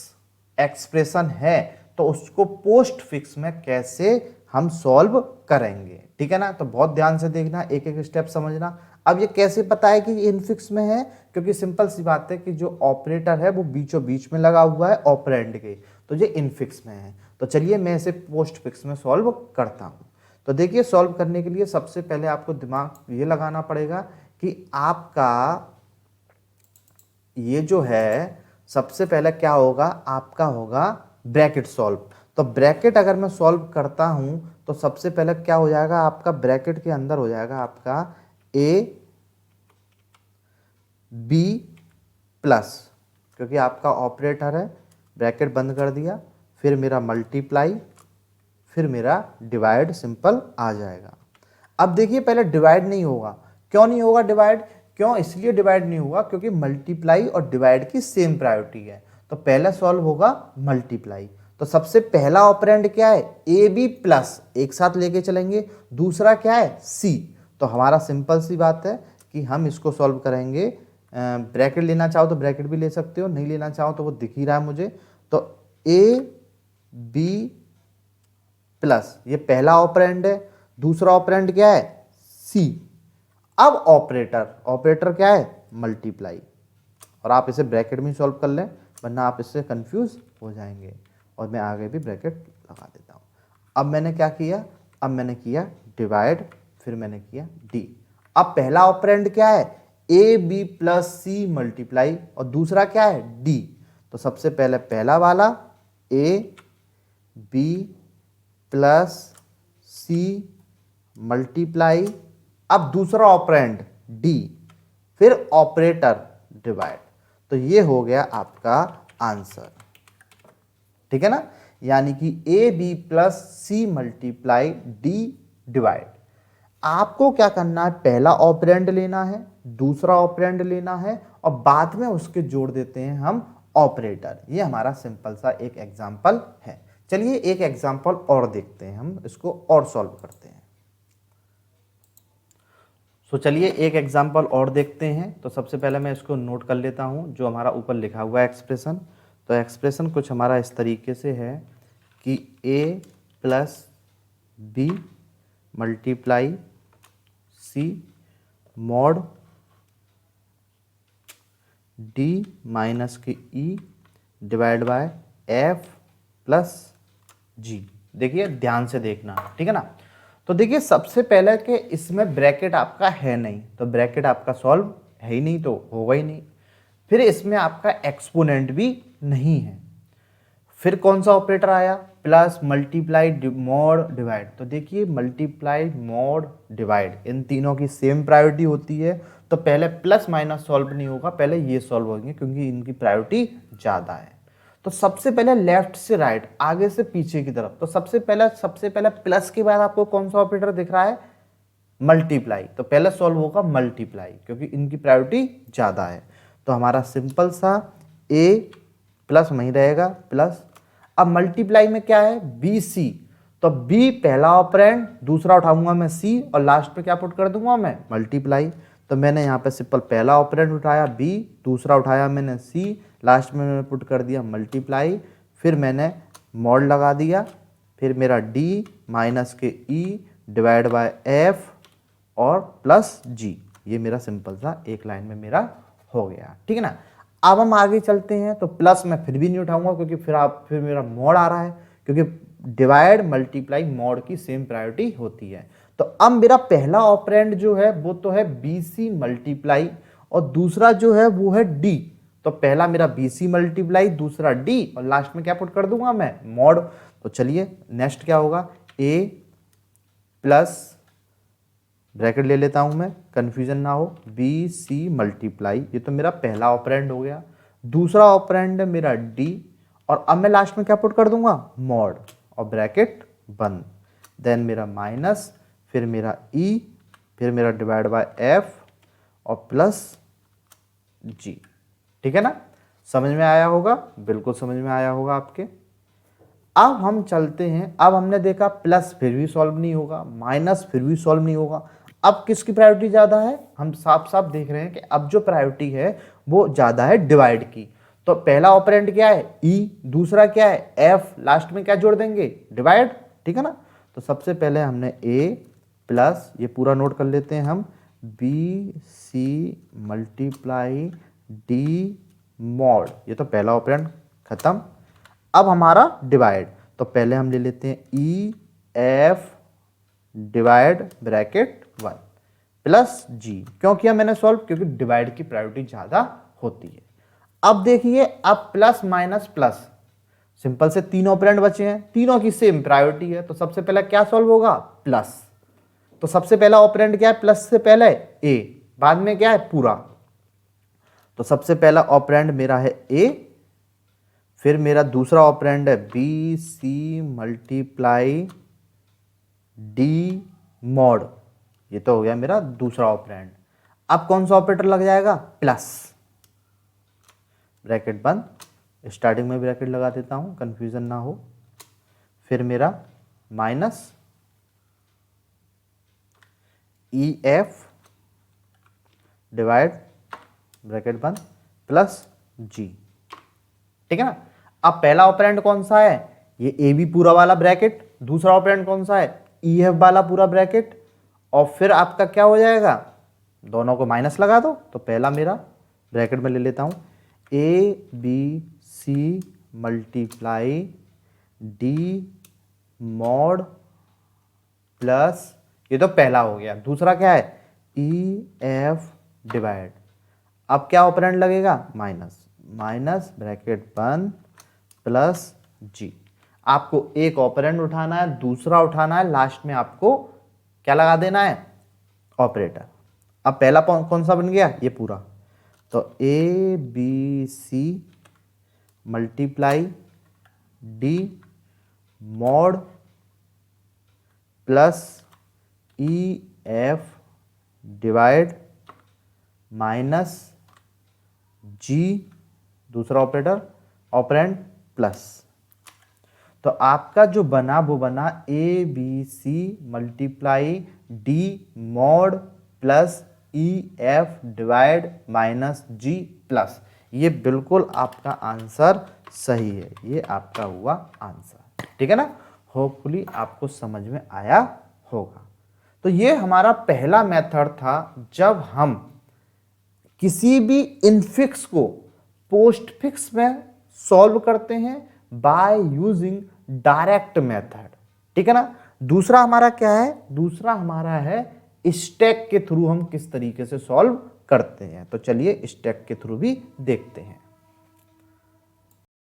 एक्सप्रेशन है तो उसको पोस्ट फिक्स में कैसे हम सॉल्व करेंगे। ठीक है ना। तो बहुत ध्यान से देखना, एक एक स्टेप समझना। अब ये कैसे पता है कि ये इनफिक्स में है, क्योंकि सिंपल सी बात है कि जो ऑपरेटर है वो बीचों बीच में लगा हुआ है ऑपरेंड के, तो ये इनफिक्स में है। तो चलिए मैं इसे पोस्ट फिक्स में सॉल्व करता हूं। तो देखिए सॉल्व करने के लिए सबसे पहले आपको दिमाग ये लगाना पड़ेगा कि आपका ये जो है सबसे पहले क्या होगा, आपका होगा ब्रैकेट सॉल्व। तो ब्रैकेट अगर मैं सॉल्व करता हूं तो सबसे पहले क्या हो जाएगा, आपका ब्रैकेट के अंदर हो जाएगा आपका ए बी प्लस, क्योंकि आपका ऑपरेटर है, ब्रैकेट बंद कर दिया, फिर मेरा मल्टीप्लाई, फिर मेरा डिवाइड सिंपल आ जाएगा। अब देखिए पहले डिवाइड नहीं होगा, क्यों नहीं होगा डिवाइड? क्यों इसलिए डिवाइड नहीं होगा क्योंकि मल्टीप्लाई और डिवाइड की सेम प्रायोरिटी है। तो पहले सॉल्व होगा मल्टीप्लाई। तो सबसे पहला ऑपरेंड क्या है? ए बी प्लस, एक साथ लेके चलेंगे। दूसरा क्या है? सी। तो हमारा सिंपल सी बात है कि हम इसको सॉल्व करेंगे। ब्रैकेट लेना चाहो तो ब्रैकेट भी ले सकते हो, नहीं लेना चाहो तो वो दिख ही रहा है मुझे। तो ए बी प्लस, ये पहला ऑपरेंड है। दूसरा ऑपरेंड क्या है? सी। अब ऑपरेटर क्या है? मल्टीप्लाई। और आप इसे ब्रैकेट में सॉल्व कर लें, वरना आप इससे कंफ्यूज हो जाएंगे। और मैं आगे भी ब्रैकेट लगा देता हूं। अब मैंने क्या किया? अब मैंने किया डिवाइड, फिर मैंने किया डी। अब पहला ऑपरेंड क्या है? A B plus C multiply, और दूसरा क्या है? डी। तो सबसे पहले पहला वाला A B plus C multiply, अब दूसरा ऑपरेंड डी, फिर ऑपरेटर डिवाइड। तो ये हो गया आपका आंसर, ठीक है ना? यानी कि A B plus C multiply D divide. आपको क्या करना है? पहला ऑपरेंड लेना है, दूसरा ऑपरेंड लेना है, और बाद में उसके जोड़ देते हैं हम ऑपरेटर। ये हमारा सिंपल सा एक एग्जाम्पल है। चलिए एक एग्जाम्पल और देखते हैं, हम इसको और सॉल्व करते हैं। तो चलिए एक एग्जाम्पल और देखते हैं। तो सबसे पहले मैं इसको नोट कर लेता हूं, जो हमारा ऊपर लिखा हुआ है एक्सप्रेशन। तो एक्सप्रेशन कुछ हमारा इस तरीके से है कि a plus B multiply C mod D minus के E divide by F plus G. देखिए ध्यान से देखना, ठीक है ना? तो देखिए सबसे पहले कि इसमें ब्रैकेट आपका है नहीं, तो ब्रैकेट आपका सॉल्व है ही नहीं, तो होगा ही नहीं। फिर इसमें आपका एक्सपोनेंट भी नहीं है। फिर कौन सा ऑपरेटर आया? Plus multiply mod divide. तो देखिए मल्टीप्लाई मॉड डिवाइड, इन तीनों की सेम प्रायोरिटी होती है। तो पहले प्लस माइनस सॉल्व नहीं होगा, पहले ये सॉल्व होंगे क्योंकि इनकी प्रायोरिटी ज़्यादा है। तो सबसे पहले लेफ्ट से राइट, आगे से पीछे की तरफ। तो सबसे पहले प्लस के बाद आपको कौन सा ऑपरेटर दिख रहा है? मल्टीप्लाई। तो पहले सॉल्व होगा मल्टीप्लाई क्योंकि इनकी प्रायोरिटी ज़्यादा है। तो हमारा सिंपल सा ए प्लस वहीं रहेगा प्लस। अब मल्टीप्लाई में क्या है? B C. तो बी पहला ऑपरेंड, दूसरा उठाऊंगा मैं सी, और लास्ट में क्या पुट कर दूंगा मैं? मल्टीप्लाई। तो मैंने यहाँ पे सिंपल पहला ऑपरेंड उठाया बी, दूसरा उठाया मैंने सी, लास्ट में मैंने पुट कर दिया मल्टीप्लाई, फिर मैंने मॉड लगा दिया, फिर मेरा डी माइनस के ई डिवाइड बाय एफ और प्लस जी। ये मेरा सिंपल सा एक लाइन में मेरा हो गया, ठीक है ना? अब हम आगे चलते हैं। तो प्लस मैं फिर भी नहीं उठाऊंगा क्योंकि फिर मेरा मॉड आ रहा है, क्योंकि डिवाइड मल्टीप्लाई मॉड की सेम प्रायोरिटी होती है। तो अब मेरा पहला ऑपरेंड जो है वो तो है बी सी मल्टीप्लाई, और दूसरा जो है वो है डी। तो पहला मेरा बी सी मल्टीप्लाई, दूसरा डी, और लास्ट में क्या पुट कर दूंगा मैं? मॉड। तो चलिए नेक्स्ट क्या होगा? ए प्लस, ब्रैकेट ले लेता हूं मैं, कंफ्यूजन ना हो, बी सी मल्टीप्लाई, ये तो मेरा पहला ऑपरेंड हो गया। दूसरा ऑपरेंड है मेरा डी, और अब मैं लास्ट में क्या पुट कर दूंगा? मॉड, और ब्रैकेट बंद। देन मेरा माइनस, फिर मेरा ई, फिर मेरा डिवाइड बाय एफ और प्लस जी, ठीक है ना? समझ में आया होगा? बिल्कुल समझ में आया होगा आपके। अब हम चलते हैं। अब हमने देखा प्लस फिर भी सॉल्व नहीं होगा, माइनस फिर भी सॉल्व नहीं होगा। अब किसकी प्रायोरिटी ज़्यादा है? हम साफ साफ देख रहे हैं कि अब जो प्रायोरिटी है वो ज़्यादा है डिवाइड की। तो पहला ऑपरेंड क्या है? ई, दूसरा क्या है? एफ, लास्ट में क्या जोड़ देंगे? डिवाइड, ठीक है ना? तो सबसे पहले हमने ए प्लस, ये पूरा नोट कर लेते हैं हम, B C multiply D mod, ये तो पहला ऑपरेंड खत्म। अब हमारा डिवाइड, तो पहले हम ले लेते हैं E F divide bracket 1 plus G. क्यों किया मैंने सॉल्व? क्योंकि डिवाइड की प्रायोरिटी ज़्यादा होती है। अब देखिए, अब प्लस माइनस प्लस, सिंपल से तीन ऑपरेंड बचे हैं, तीनों की सेम प्रायोरिटी है। तो सबसे पहले क्या सॉल्व होगा? प्लस। तो सबसे पहला ऑपरेंड क्या है? प्लस से पहले ए, बाद में क्या है? पूरा। तो सबसे पहला ऑपरेंड मेरा है ए, फिर मेरा दूसरा ऑपरेंड है B C multiply D mod, ये तो हो गया मेरा दूसरा ऑपरेंड। अब कौन सा ऑपरेटर लग जाएगा? प्लस, ब्रैकेट बंद, स्टार्टिंग में ब्रैकेट लगा देता हूं कंफ्यूजन ना हो, फिर मेरा माइनस ई एफ डिवाइड ब्रैकेट बंद प्लस जी, ठीक है ना। अब पहला ऑपरेंड कौन सा है? ये ए बी पूरा वाला ब्रैकेट, दूसरा ऑपरेंड कौन सा है? ई एफ वाला पूरा ब्रैकेट, और फिर आपका क्या हो जाएगा? दोनों को माइनस लगा दो, तो पहला मेरा ब्रैकेट में ले लेता हूं A B C multiply D mod plus, ये तो पहला हो गया, दूसरा क्या है? ई एफ डिवाइड, अब क्या ऑपरेंड लगेगा? माइनस, माइनस ब्रैकेट बंद प्लस जी। आपको एक ऑपरेंड उठाना है, दूसरा उठाना है, लास्ट में आपको क्या लगा देना है? ऑपरेटर। अब पहला कौन सा बन गया? ये पूरा, तो A B C multiply D mod plus E F divide minus G, दूसरा ऑपरेटर ऑपरेंड प्लस। तो आपका जो बना वो बना A B C multiply D mod plus E F divide minus G plus. ये बिल्कुल आपका आंसर सही है, ये आपका हुआ आंसर, ठीक है ना। होपफुली आपको समझ में आया होगा। तो ये हमारा पहला मेथड था जब हम किसी भी इनफिक्स को पोस्टफिक्स में सॉल्व करते हैं बाय यूजिंग डायरेक्ट मेथड, ठीक है ना। दूसरा हमारा क्या है? दूसरा हमारा है स्टैक के थ्रू हम किस तरीके से सॉल्व करते हैं। तो चलिए स्टैक के थ्रू भी देखते हैं।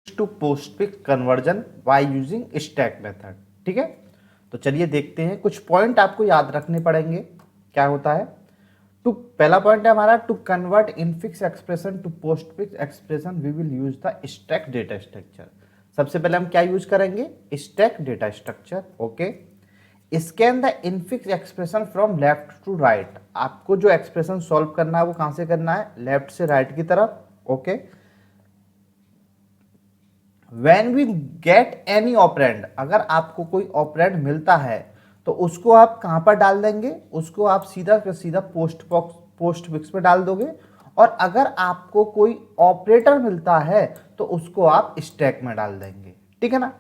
To postfix conversion by using stack method, ठीक है। तो चलिए देखते हैं, कुछ पॉइंट आपको याद रखने पड़ेंगे। क्या होता है? पहला पॉइंट है हमारा to convert infix expression to postfix expression we will use the stack data structure. सबसे पहले हम क्या यूज करेंगे? Stack data structure, okay. Scan the infix expression from left to right. आपको जो एक्सप्रेशन सॉल्व करना है वो कहां से करना है? लेफ्ट से राइट की तरफ, okay. When we get any operand, अगर आपको कोई ऑपरेंड मिलता है तो उसको आप कहां पर डाल देंगे? उसको आप सीधा का सीधा पोस्टफिक्स में डाल दोगे। और अगर आपको कोई ऑपरेटर मिलता है तो उसको आप स्टैक में डाल देंगे, ठीक है ना।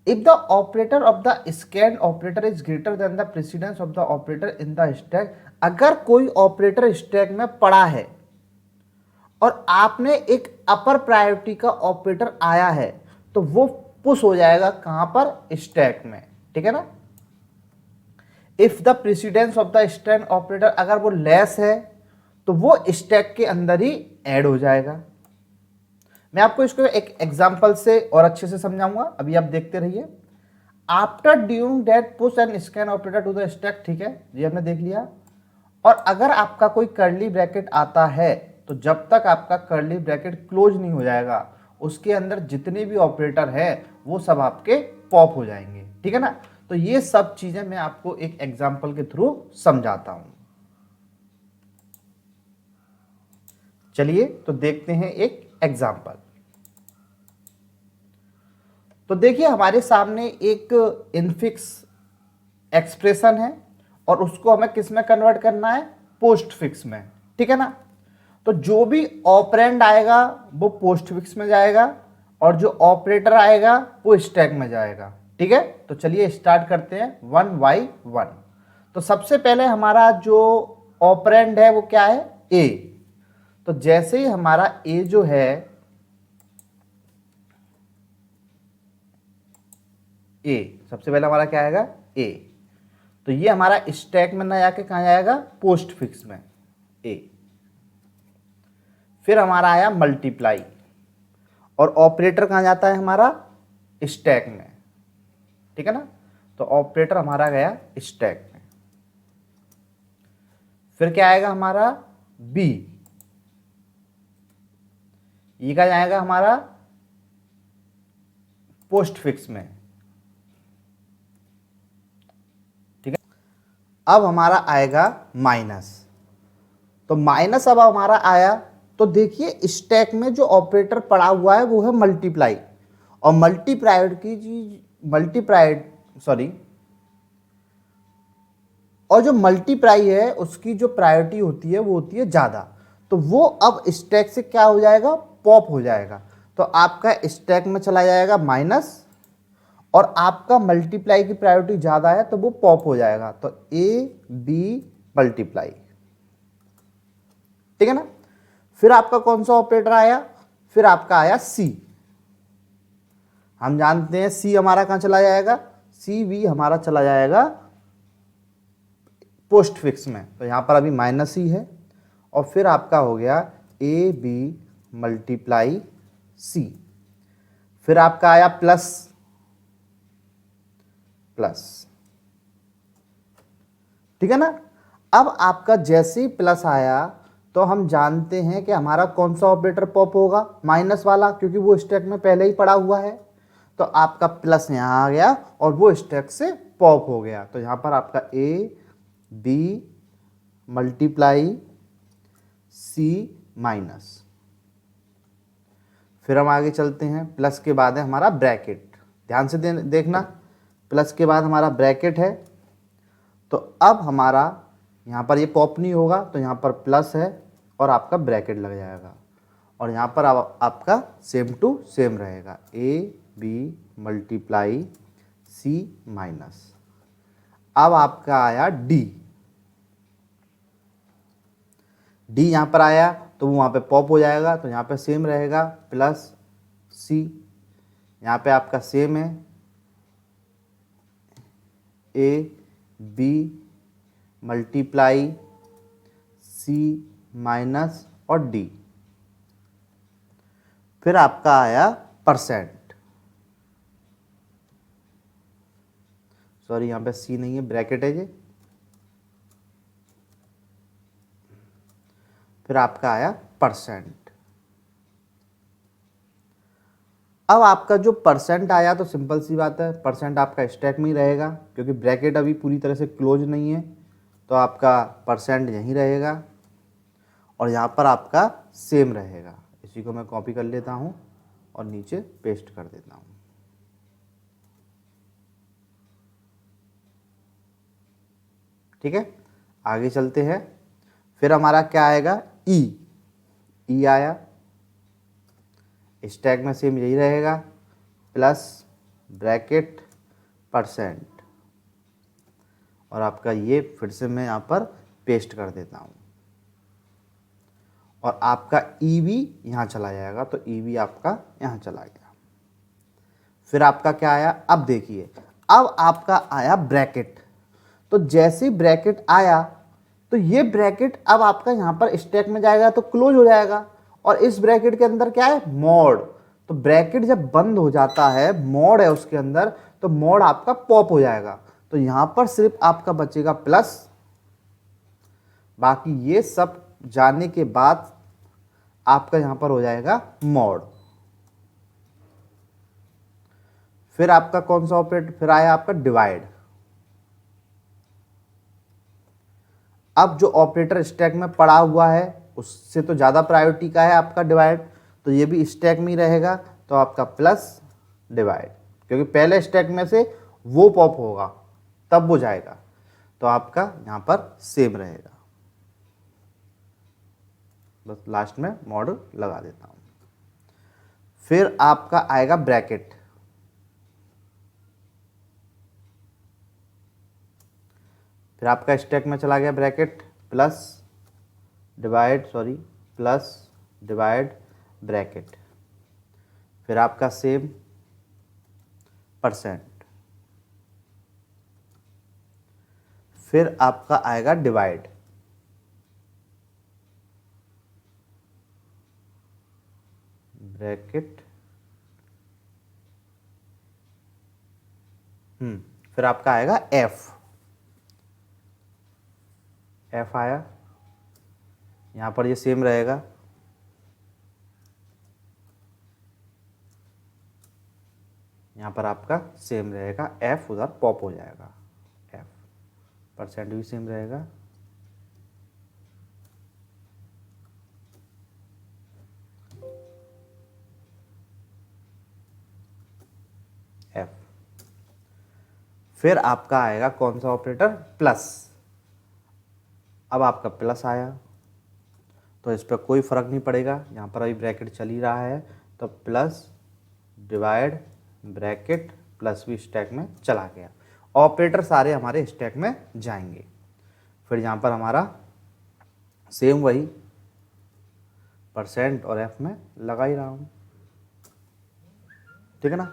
If the operator of the scan operator is greater than the precedence of the operator in the stack, अगर कोई ऑपरेटर स्टैक में पड़ा है और आपने एक अपर प्रायोरिटी का ऑपरेटर आया है तो वो पुश हो जाएगा कहां पर? स्टैक में, ठीक है ना। If the precedence of the stack operator, अगर वो लेस है तो वो स्टैक के अंदर ही ऐड हो जाएगा। मैं आपको इसको एक एग्जांपल से और अच्छे से समझाऊंगा, अभी आप देखते रहिए। After during that push and scan operator to the stack, ठीक है, ये हमने देख लिया। और अगर आपका कोई कर्ली ब्रैकेट आता है तो जब तक आपका कर्ली ब्रैकेट क्लोज नहीं हो जाएगा उसके अंदर जितने भी ऑपरेटर है वो सब आपके पॉप हो जाएंगे, ठीक है ना। तो ये सब चीजें मैं आपको एक एग्जांपल के थ्रू समझाता हूं। चलिए तो देखते हैं एक एग्जांपल। तो देखिए हमारे सामने एक इनफिक्स एक्सप्रेशन है और उसको हमें किस में कन्वर्ट करना है? पोस्टफिक्स में, ठीक है ना। तो जो भी ऑपरेंड आएगा वो पोस्टफिक्स में जाएगा और जो ऑपरेटर आएगा वो स्टैक में जाएगा, ठीक है। तो चलिए स्टार्ट करते हैं 1 बाई 1। तो सबसे पहले हमारा जो ऑपरेंड है वो क्या है? ए। तो जैसे ही हमारा ए जो है ए, सबसे पहले हमारा क्या आएगा? ए। तो ये हमारा स्टैक में ना जाके कहां जाएगा? पोस्टफिक्स में, ए। फिर हमारा आया मल्टीप्लाई और ऑपरेटर कहां जाता है हमारा? स्टैक में, ठीक है ना। तो ऑपरेटर हमारा गया स्टैक में। फिर क्या आएगा हमारा? बी। ये क्या जाएगा हमारा पोस्ट फिक्स में। ठीक है, अब हमारा आएगा माइनस। तो माइनस अब हमारा आया, तो देखिए स्टैक में जो ऑपरेटर पड़ा हुआ है वो है मल्टीप्लाई, और और जो मल्टीप्लाई है उसकी जो प्रायोरिटी होती है वो होती है ज़्यादा, तो वो अब स्टैक से क्या हो जाएगा, पॉप हो जाएगा। तो आपका स्टैक में चला जाएगा माइनस, और आपका मल्टीप्लाई की प्रायोरिटी ज़्यादा है तो वो पॉप हो जाएगा, तो ए बी मल्टीप्लाई। ठीक है ना। फिर आपका कौन सा ऑपरेटर आया, फिर आपका आया सी। हम जानते हैं सी हमारा कहां चला जाएगा, सी वी हमारा चला जाएगा पोस्ट फिक्स में, तो यहां पर अभी माइनस ही है, और फिर आपका हो गया ए बी मल्टीप्लाई सी। फिर आपका आया प्लस प्लस। ठीक है ना। अब आपका जैसे ही प्लस आया तो हम जानते हैं कि हमारा कौन सा ऑपरेटर पॉप होगा, माइनस वाला, क्योंकि वो स्टैक में पहले ही पड़ा हुआ है। तो आपका प्लस यहां आ गया और वो स्टैक से पॉप हो गया, तो यहां पर आपका A B multiply C minus. फिर हम आगे चलते हैं, प्लस के बाद है हमारा ब्रैकेट। ध्यान से देखना, प्लस के बाद हमारा ब्रैकेट है, तो अब हमारा यहाँ पर ये पॉप नहीं होगा, तो यहाँ पर प्लस है और आपका ब्रैकेट लग जाएगा, और यहाँ पर आपका सेम टू सेम रहेगा, A B multiply C minus. अब आपका आया डी। डी यहाँ पर आया तो वो वहाँ पे पॉप हो जाएगा, तो यहाँ पे सेम रहेगा प्लस सी। यहाँ पे आपका सेम है A B multiply C minus और डी। फिर आपका आया परसेंट, सॉरी यहाँ पे सी नहीं है, ब्रैकेट है ये। फिर आपका आया परसेंट। अब आपका जो परसेंट आया तो सिंपल सी बात है, परसेंट आपका स्टैक में ही रहेगा, क्योंकि ब्रैकेट अभी पूरी तरह से क्लोज नहीं है, तो आपका परसेंट यहीं रहेगा, और यहाँ पर आपका सेम रहेगा। इसी को मैं कॉपी कर लेता हूँ और नीचे पेस्ट कर देता हूँ। ठीक है, आगे चलते हैं। फिर हमारा क्या आएगा, ई आया, स्टैक में सेम यही रहेगा, प्लस ब्रैकेट परसेंट, और आपका ये फिर से मैं यहाँ पर पेस्ट कर देता हूँ, और आपका ई भी यहाँ चला जाएगा, तो ई भी आपका यहाँ चला गया। फिर आपका क्या आया, अब देखिए, अब आपका आया ब्रैकेट। तो जैसे ब्रैकेट आया तो ये ब्रैकेट अब आपका यहाँ पर स्टैक में जाएगा तो क्लोज हो जाएगा, और इस ब्रैकेट के अंदर क्या है, मोड। तो ब्रैकेट जब बंद हो जाता है, मोड है उसके अंदर, तो मोड आपका पॉप हो जाएगा, तो यहाँ पर सिर्फ आपका बचेगा प्लस, बाकी ये सब जाने के बाद आपका यहाँ पर हो जाएगा मोड। फिर आपका कौन सा ऑपरेटर, फिर आया आपका डिवाइड। अब जो ऑपरेटर स्टैक में पड़ा हुआ है उससे तो ज़्यादा प्रायोरिटी का है आपका डिवाइड, तो ये भी स्टैक में ही रहेगा, तो आपका प्लस डिवाइड, क्योंकि पहले स्टैक में से वो पॉप होगा तब वो जाएगा, तो आपका यहाँ पर सेम रहेगा। बस लास्ट में मॉडल लगा देता हूँ। फिर आपका आएगा ब्रैकेट। फिर आपका स्टैक में चला गया ब्रैकेट, प्लस डिवाइड ब्रैकेट। फिर आपका सेम परसेंट। फिर आपका आएगा डिवाइड, ब्रैकेट, फिर आपका आएगा एफ आया, यहां पर ये सेम रहेगा, यहाँ पर आपका सेम रहेगा, एफ उधर पॉप हो जाएगा, एफ परसेंट भी सेम रहेगा, एफ। फिर आपका आएगा कौन सा ऑपरेटर, प्लस। अब आपका प्लस आया तो इस पर कोई फर्क नहीं पड़ेगा, यहाँ पर अभी ब्रैकेट चल ही रहा है, तो प्लस डिवाइड ब्रैकेट प्लस भी स्टैक में चला गया, ऑपरेटर सारे हमारे स्टैक में जाएंगे। फिर यहाँ पर हमारा सेम वही परसेंट और एफ में लगा ही रहा हूँ, ठीक है ना।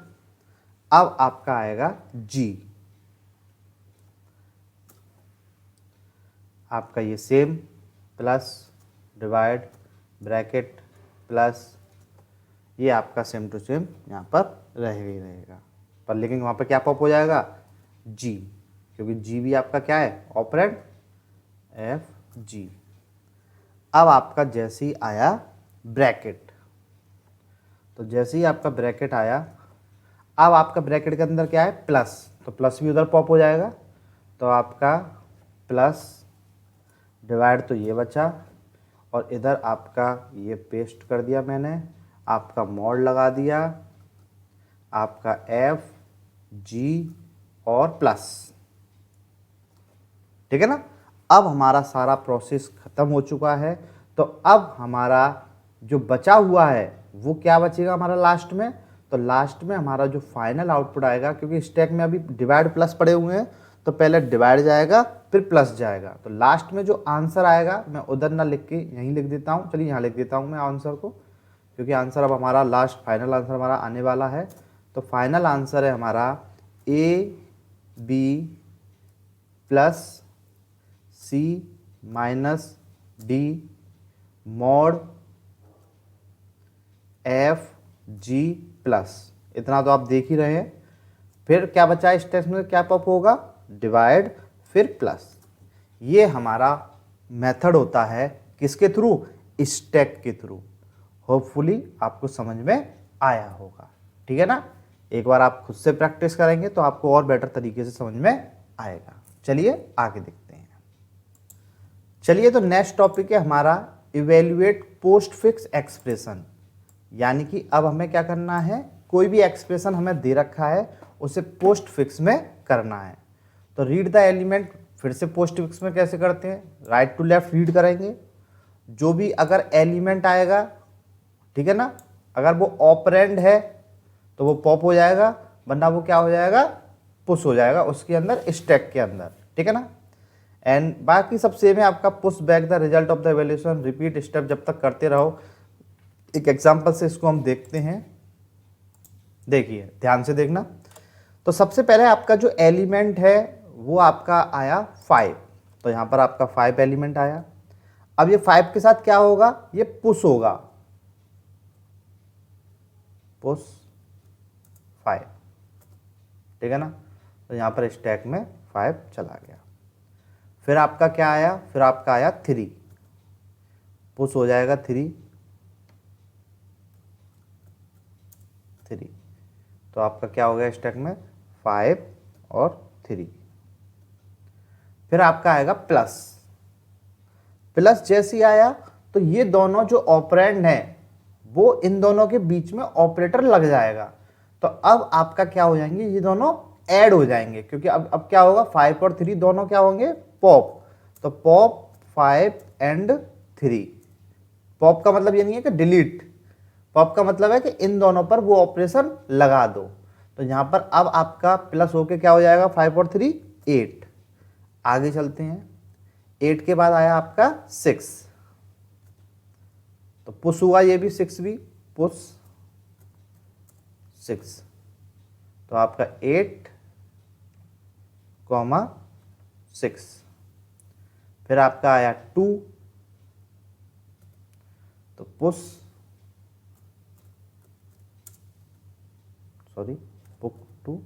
अब आपका आएगा जी, आपका ये same plus divide bracket plus, ये आपका सेम टू सेम यहाँ पर रहेगा ही रहेगा, पर लेकिन वहाँ पर क्या पॉप हो जाएगा, जी, क्योंकि जी भी आपका क्या है, ऑपरेंड, एफ जी। अब आपका जैसे ही आया ब्रैकेट, तो जैसे ही आपका ब्रैकेट आया, अब आपका ब्रैकेट के अंदर क्या है, प्लस, तो प्लस भी उधर पॉप हो जाएगा, तो आपका प्लस डिवाइड तो ये बचा, और इधर आपका ये पेस्ट कर दिया मैंने, आपका मॉड लगा दिया, आपका एफ जी और प्लस, ठीक है ना। अब हमारा सारा प्रोसेस खत्म हो चुका है, तो अब हमारा जो बचा हुआ है वो क्या बचेगा हमारा लास्ट में, तो लास्ट में हमारा जो फाइनल आउटपुट आएगा, क्योंकि स्टैक में अभी डिवाइड प्लस पड़े हुए हैं, तो पहले डिवाइड जाएगा फिर प्लस जाएगा, तो लास्ट में जो आंसर आएगा, मैं उधर ना लिख के यहीं लिख देता हूँ, चलिए यहाँ लिख देता हूँ मैं आंसर को, क्योंकि आंसर अब हमारा लास्ट फाइनल आंसर हमारा आने वाला है। तो फाइनल आंसर है हमारा A B plus C minus D mod F G plus, इतना तो आप देख ही रहे हैं। फिर क्या बचा है, इस टेस्ट में क्या पॉप होगा, डिवाइड फिर प्लस। ये हमारा मेथड होता है किसके थ्रू, स्टैक के थ्रू। होपफुली आपको समझ में आया होगा, ठीक है ना। एक बार आप खुद से प्रैक्टिस करेंगे तो आपको और बेटर तरीके से समझ में आएगा। चलिए आगे देखते हैं। चलिए तो नेक्स्ट टॉपिक है हमारा इवेल्युएट पोस्ट फिक्स एक्सप्रेशन, यानी कि अब हमें क्या करना है, कोई भी एक्सप्रेशन हमें दे रखा है उसे पोस्ट फिक्स में करना है। तो रीड द एलिमेंट, फिर से पोस्ट फिक्स में कैसे करते हैं, राइट टू लेफ्ट रीड करेंगे, जो भी अगर एलिमेंट आएगा, ठीक है ना, अगर वो ऑपरेंड है तो वो पॉप हो जाएगा, वरना वो क्या हो जाएगा, पुश हो जाएगा उसके अंदर, स्टैक के अंदर, ठीक है ना। एंड बाकी सब सेम है आपका, push back the result of the evaluation, repeat step जब तक करते रहो। एक एग्जांपल से इसको हम देखते हैं, देखिए ध्यान से देखना। तो सबसे पहले आपका जो एलिमेंट है वो आपका आया 5, तो यहाँ पर आपका 5 एलिमेंट आया। अब ये 5 के साथ क्या होगा, ये पुश होगा, पुश 5, ठीक है ना। तो यहाँ पर स्टैक में 5 चला गया। फिर आपका क्या आया, फिर आपका आया 3, पुश हो जाएगा 3, तो आपका क्या हो गया स्टैक में 5 और 3। फिर आपका आएगा प्लस, प्लस जैसे ही आया तो ये दोनों जो ऑपरेंड हैं वो इन दोनों के बीच में ऑपरेटर लग जाएगा, तो अब आपका क्या हो जाएंगे, ये दोनों ऐड हो जाएंगे, क्योंकि अब क्या होगा, 5 और 3 दोनों क्या होंगे, पॉप, तो पॉप 5 एंड 3। पॉप का मतलब ये नहीं है कि डिलीट, पॉप का मतलब है कि इन दोनों पर वो ऑपरेशन लगा दो। तो यहां पर अब आपका प्लस होके क्या हो जाएगा, 5 और 3 8। आगे चलते हैं, 8 के बाद आया आपका 6, तो पुश हुआ ये भी, 6 भी पुश 6, तो आपका 8, 6। फिर आपका आया 2, तो पुश, सॉरी पुक 2,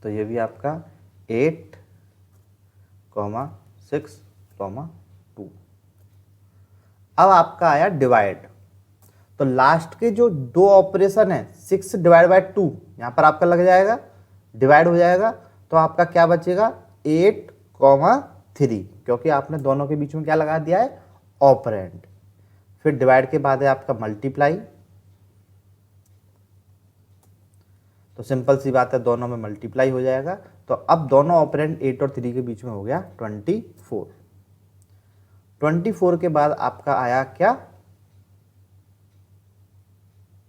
तो ये भी आपका 8, 6, 2। अब आपका आया डिवाइड, तो लास्ट के जो दो ऑपरेशन है 6 डिवाइड बाई 2 यहाँ पर आपका लग जाएगा, डिवाइड हो जाएगा, तो आपका क्या बचेगा 8,3, क्योंकि आपने दोनों के बीच में क्या लगा दिया है ऑपरेंड। फिर डिवाइड के बाद है आपका मल्टीप्लाई, तो सिंपल सी बात है दोनों में मल्टीप्लाई हो जाएगा। तो अब दोनों ऑपरेंड 8 और 3 के बीच में हो गया 24। 24 के बाद आपका आया क्या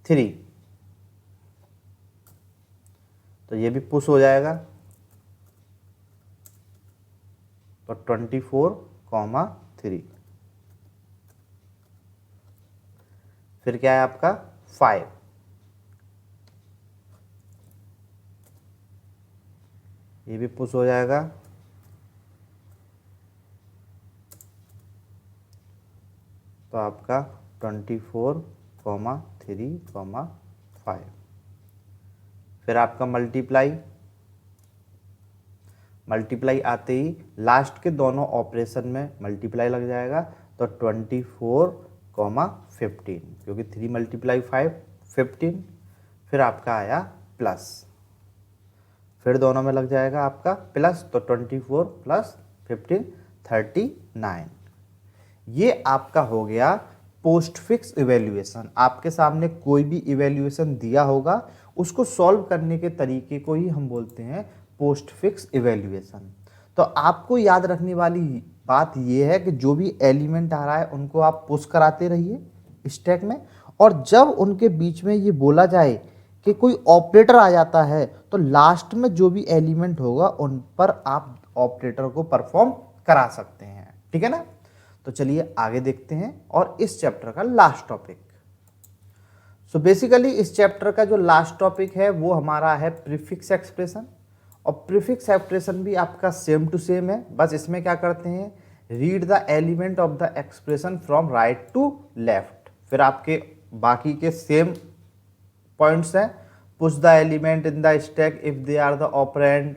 3, तो ये भी पुश हो जाएगा, तो 24,3। फिर क्या है आपका 5, ये भी पुश हो जाएगा, तो आपका 24,3,5। फिर आपका मल्टीप्लाई आते ही लास्ट के दोनों ऑपरेशन में मल्टीप्लाई लग जाएगा, तो 24,15, क्योंकि 3 मल्टीप्लाई 5 15। फिर आपका आया प्लस, फिर दोनों में लग जाएगा आपका प्लस, तो 24 प्लस 15 39। ये आपका हो गया पोस्ट फिक्स इवेल्युएशन। आपके सामने कोई भी इवेल्युएशन दिया होगा, उसको सॉल्व करने के तरीके को ही हम बोलते हैं पोस्ट फिक्स इवेल्युएशन। तो आपको याद रखने वाली बात यह है कि जो भी एलिमेंट आ रहा है उनको आप पुश कराते रहिए स्टैक में, और जब उनके बीच में ये बोला जाए कि कोई ऑपरेटर आ जाता है, तो लास्ट में जो भी एलिमेंट होगा उन पर आप ऑपरेटर को परफॉर्म करा सकते हैं। ठीक है ना। तो चलिए आगे देखते हैं और इस चैप्टर का लास्ट टॉपिक। सो बेसिकली इस चैप्टर का जो लास्ट टॉपिक है वो हमारा है प्रीफिक्स एक्सप्रेशन। और प्रीफिक्स एक्सप्रेशन भी आपका सेम टू सेम है, बस इसमें क्या करते हैं read the element of the expression from right to left. फिर आपके बाकी के सेम पॉइंट्स हैं, push the element in the stack if they are the operand,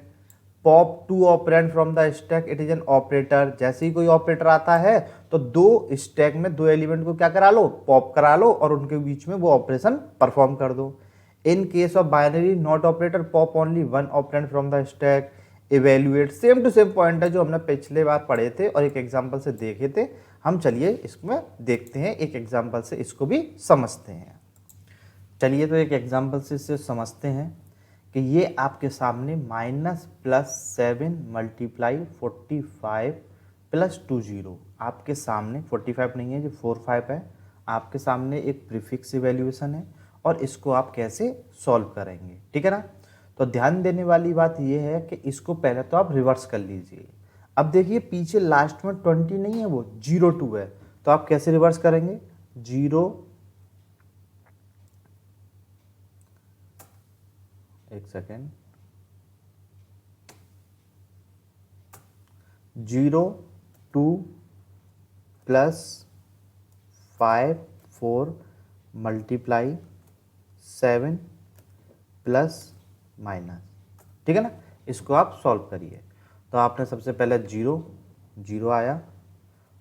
pop 2 operand from the stack it is an operator. जैसे ही कोई ऑपरेटर आता है तो दो स्टैक में दो एलिमेंट को क्या करा लो पॉप करा लो और उनके बीच में वो ऑपरेशन परफॉर्म कर दो। In case of binary not operator pop only 1 operand from the stack, evaluate. Same to same point है जो हमने पिछले बार पढ़े थे और एक एग्जाम्पल से देखे थे। हम चलिए इसमें देखते हैं, एक एग्जाम्पल से इसको भी समझते हैं। चलिए तो एक एग्जाम्पल से इसे समझते हैं कि ये आपके सामने -+7 मल्टीप्लाई 45 प्लस 20 आपके सामने 45 नहीं है, जो 45 है। आपके सामने एक प्रीफिक्स इवैल्यूएशन है और इसको आप कैसे सॉल्व करेंगे, ठीक है ना। तो ध्यान देने वाली बात ये है कि इसको पहले तो आप रिवर्स कर लीजिए। अब देखिए पीछे लास्ट में 20 नहीं है, वो 02 है, तो आप कैसे रिवर्स करेंगे 0, एक second, 02 plus 5 4 multiply 7 plus minus, ठीक है ना। इसको आप सॉल्व करिए। तो आपने सबसे पहले 0 आया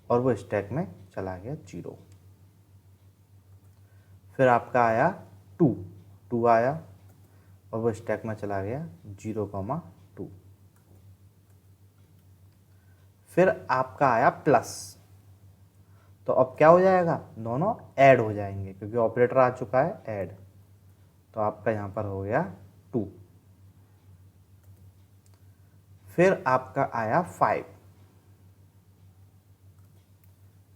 और वो स्टैक में चला गया 0। फिर आपका आया 2 आया और वो स्टैक में चला गया 0,2। फिर आपका आया प्लस, तो अब क्या हो जाएगा दोनों ऐड हो जाएंगे क्योंकि ऑपरेटर आ चुका है ऐड। तो आपका यहाँ पर हो गया 2। फिर आपका आया 5,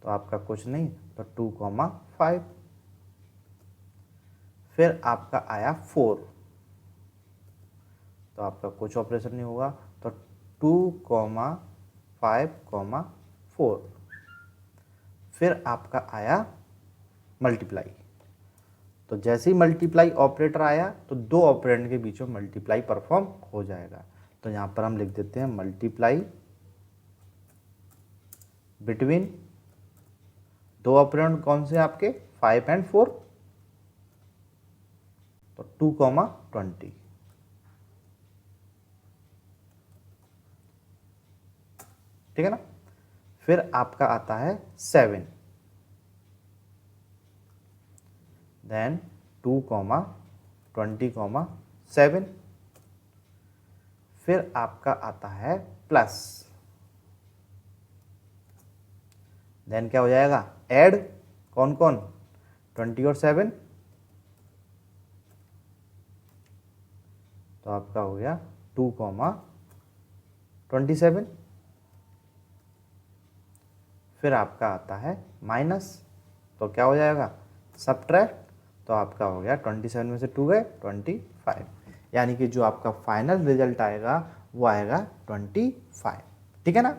तो आपका कुछ नहीं, तो 2,5। फिर आपका आया 4, तो आपका कुछ ऑपरेशन नहीं होगा, तो 2,5,4। फिर आपका आया मल्टीप्लाई, तो जैसे ही मल्टीप्लाई ऑपरेटर आया तो दो ऑपरेंड के बीच में मल्टीप्लाई परफॉर्म हो जाएगा। तो यहाँ पर हम लिख देते हैं मल्टीप्लाई बिटवीन दो ऑपरेंड कौन से आपके 5 और 4, तो 2,20, ठीक है ना। फिर आपका आता है 7, देन 2,20,7, फिर आपका आता है प्लस, देन क्या हो जाएगा ऐड, कौन कौन 20 और 7, तो आपका हो गया 2,27, फिर आपका आता है माइनस, तो क्या हो जाएगा सब्ट्रैक्ट, तो आपका हो गया 27 में से 2 गए 25, यानी कि जो आपका फाइनल रिजल्ट आएगा वो आएगा 25, ठीक है ना।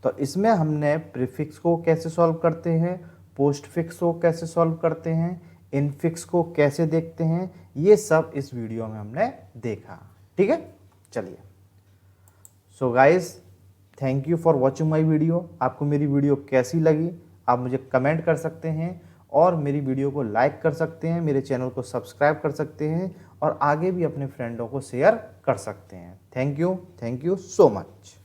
तो इसमें हमने प्रीफिक्स को कैसे सॉल्व करते हैं, पोस्टफिक्स को कैसे सॉल्व करते हैं, इनफिक्स को कैसे देखते हैं, ये सब इस वीडियो में हमने देखा, ठीक है। चलिए, so guys thank you for watching my video. आपको मेरी वीडियो कैसी लगी आप मुझे कमेंट कर सकते हैं, और मेरी वीडियो को लाइक कर सकते हैं, मेरे चैनल को सब्सक्राइब कर सकते हैं, और आगे भी अपने फ्रेंडों को शेयर कर सकते हैं। Thank you so much.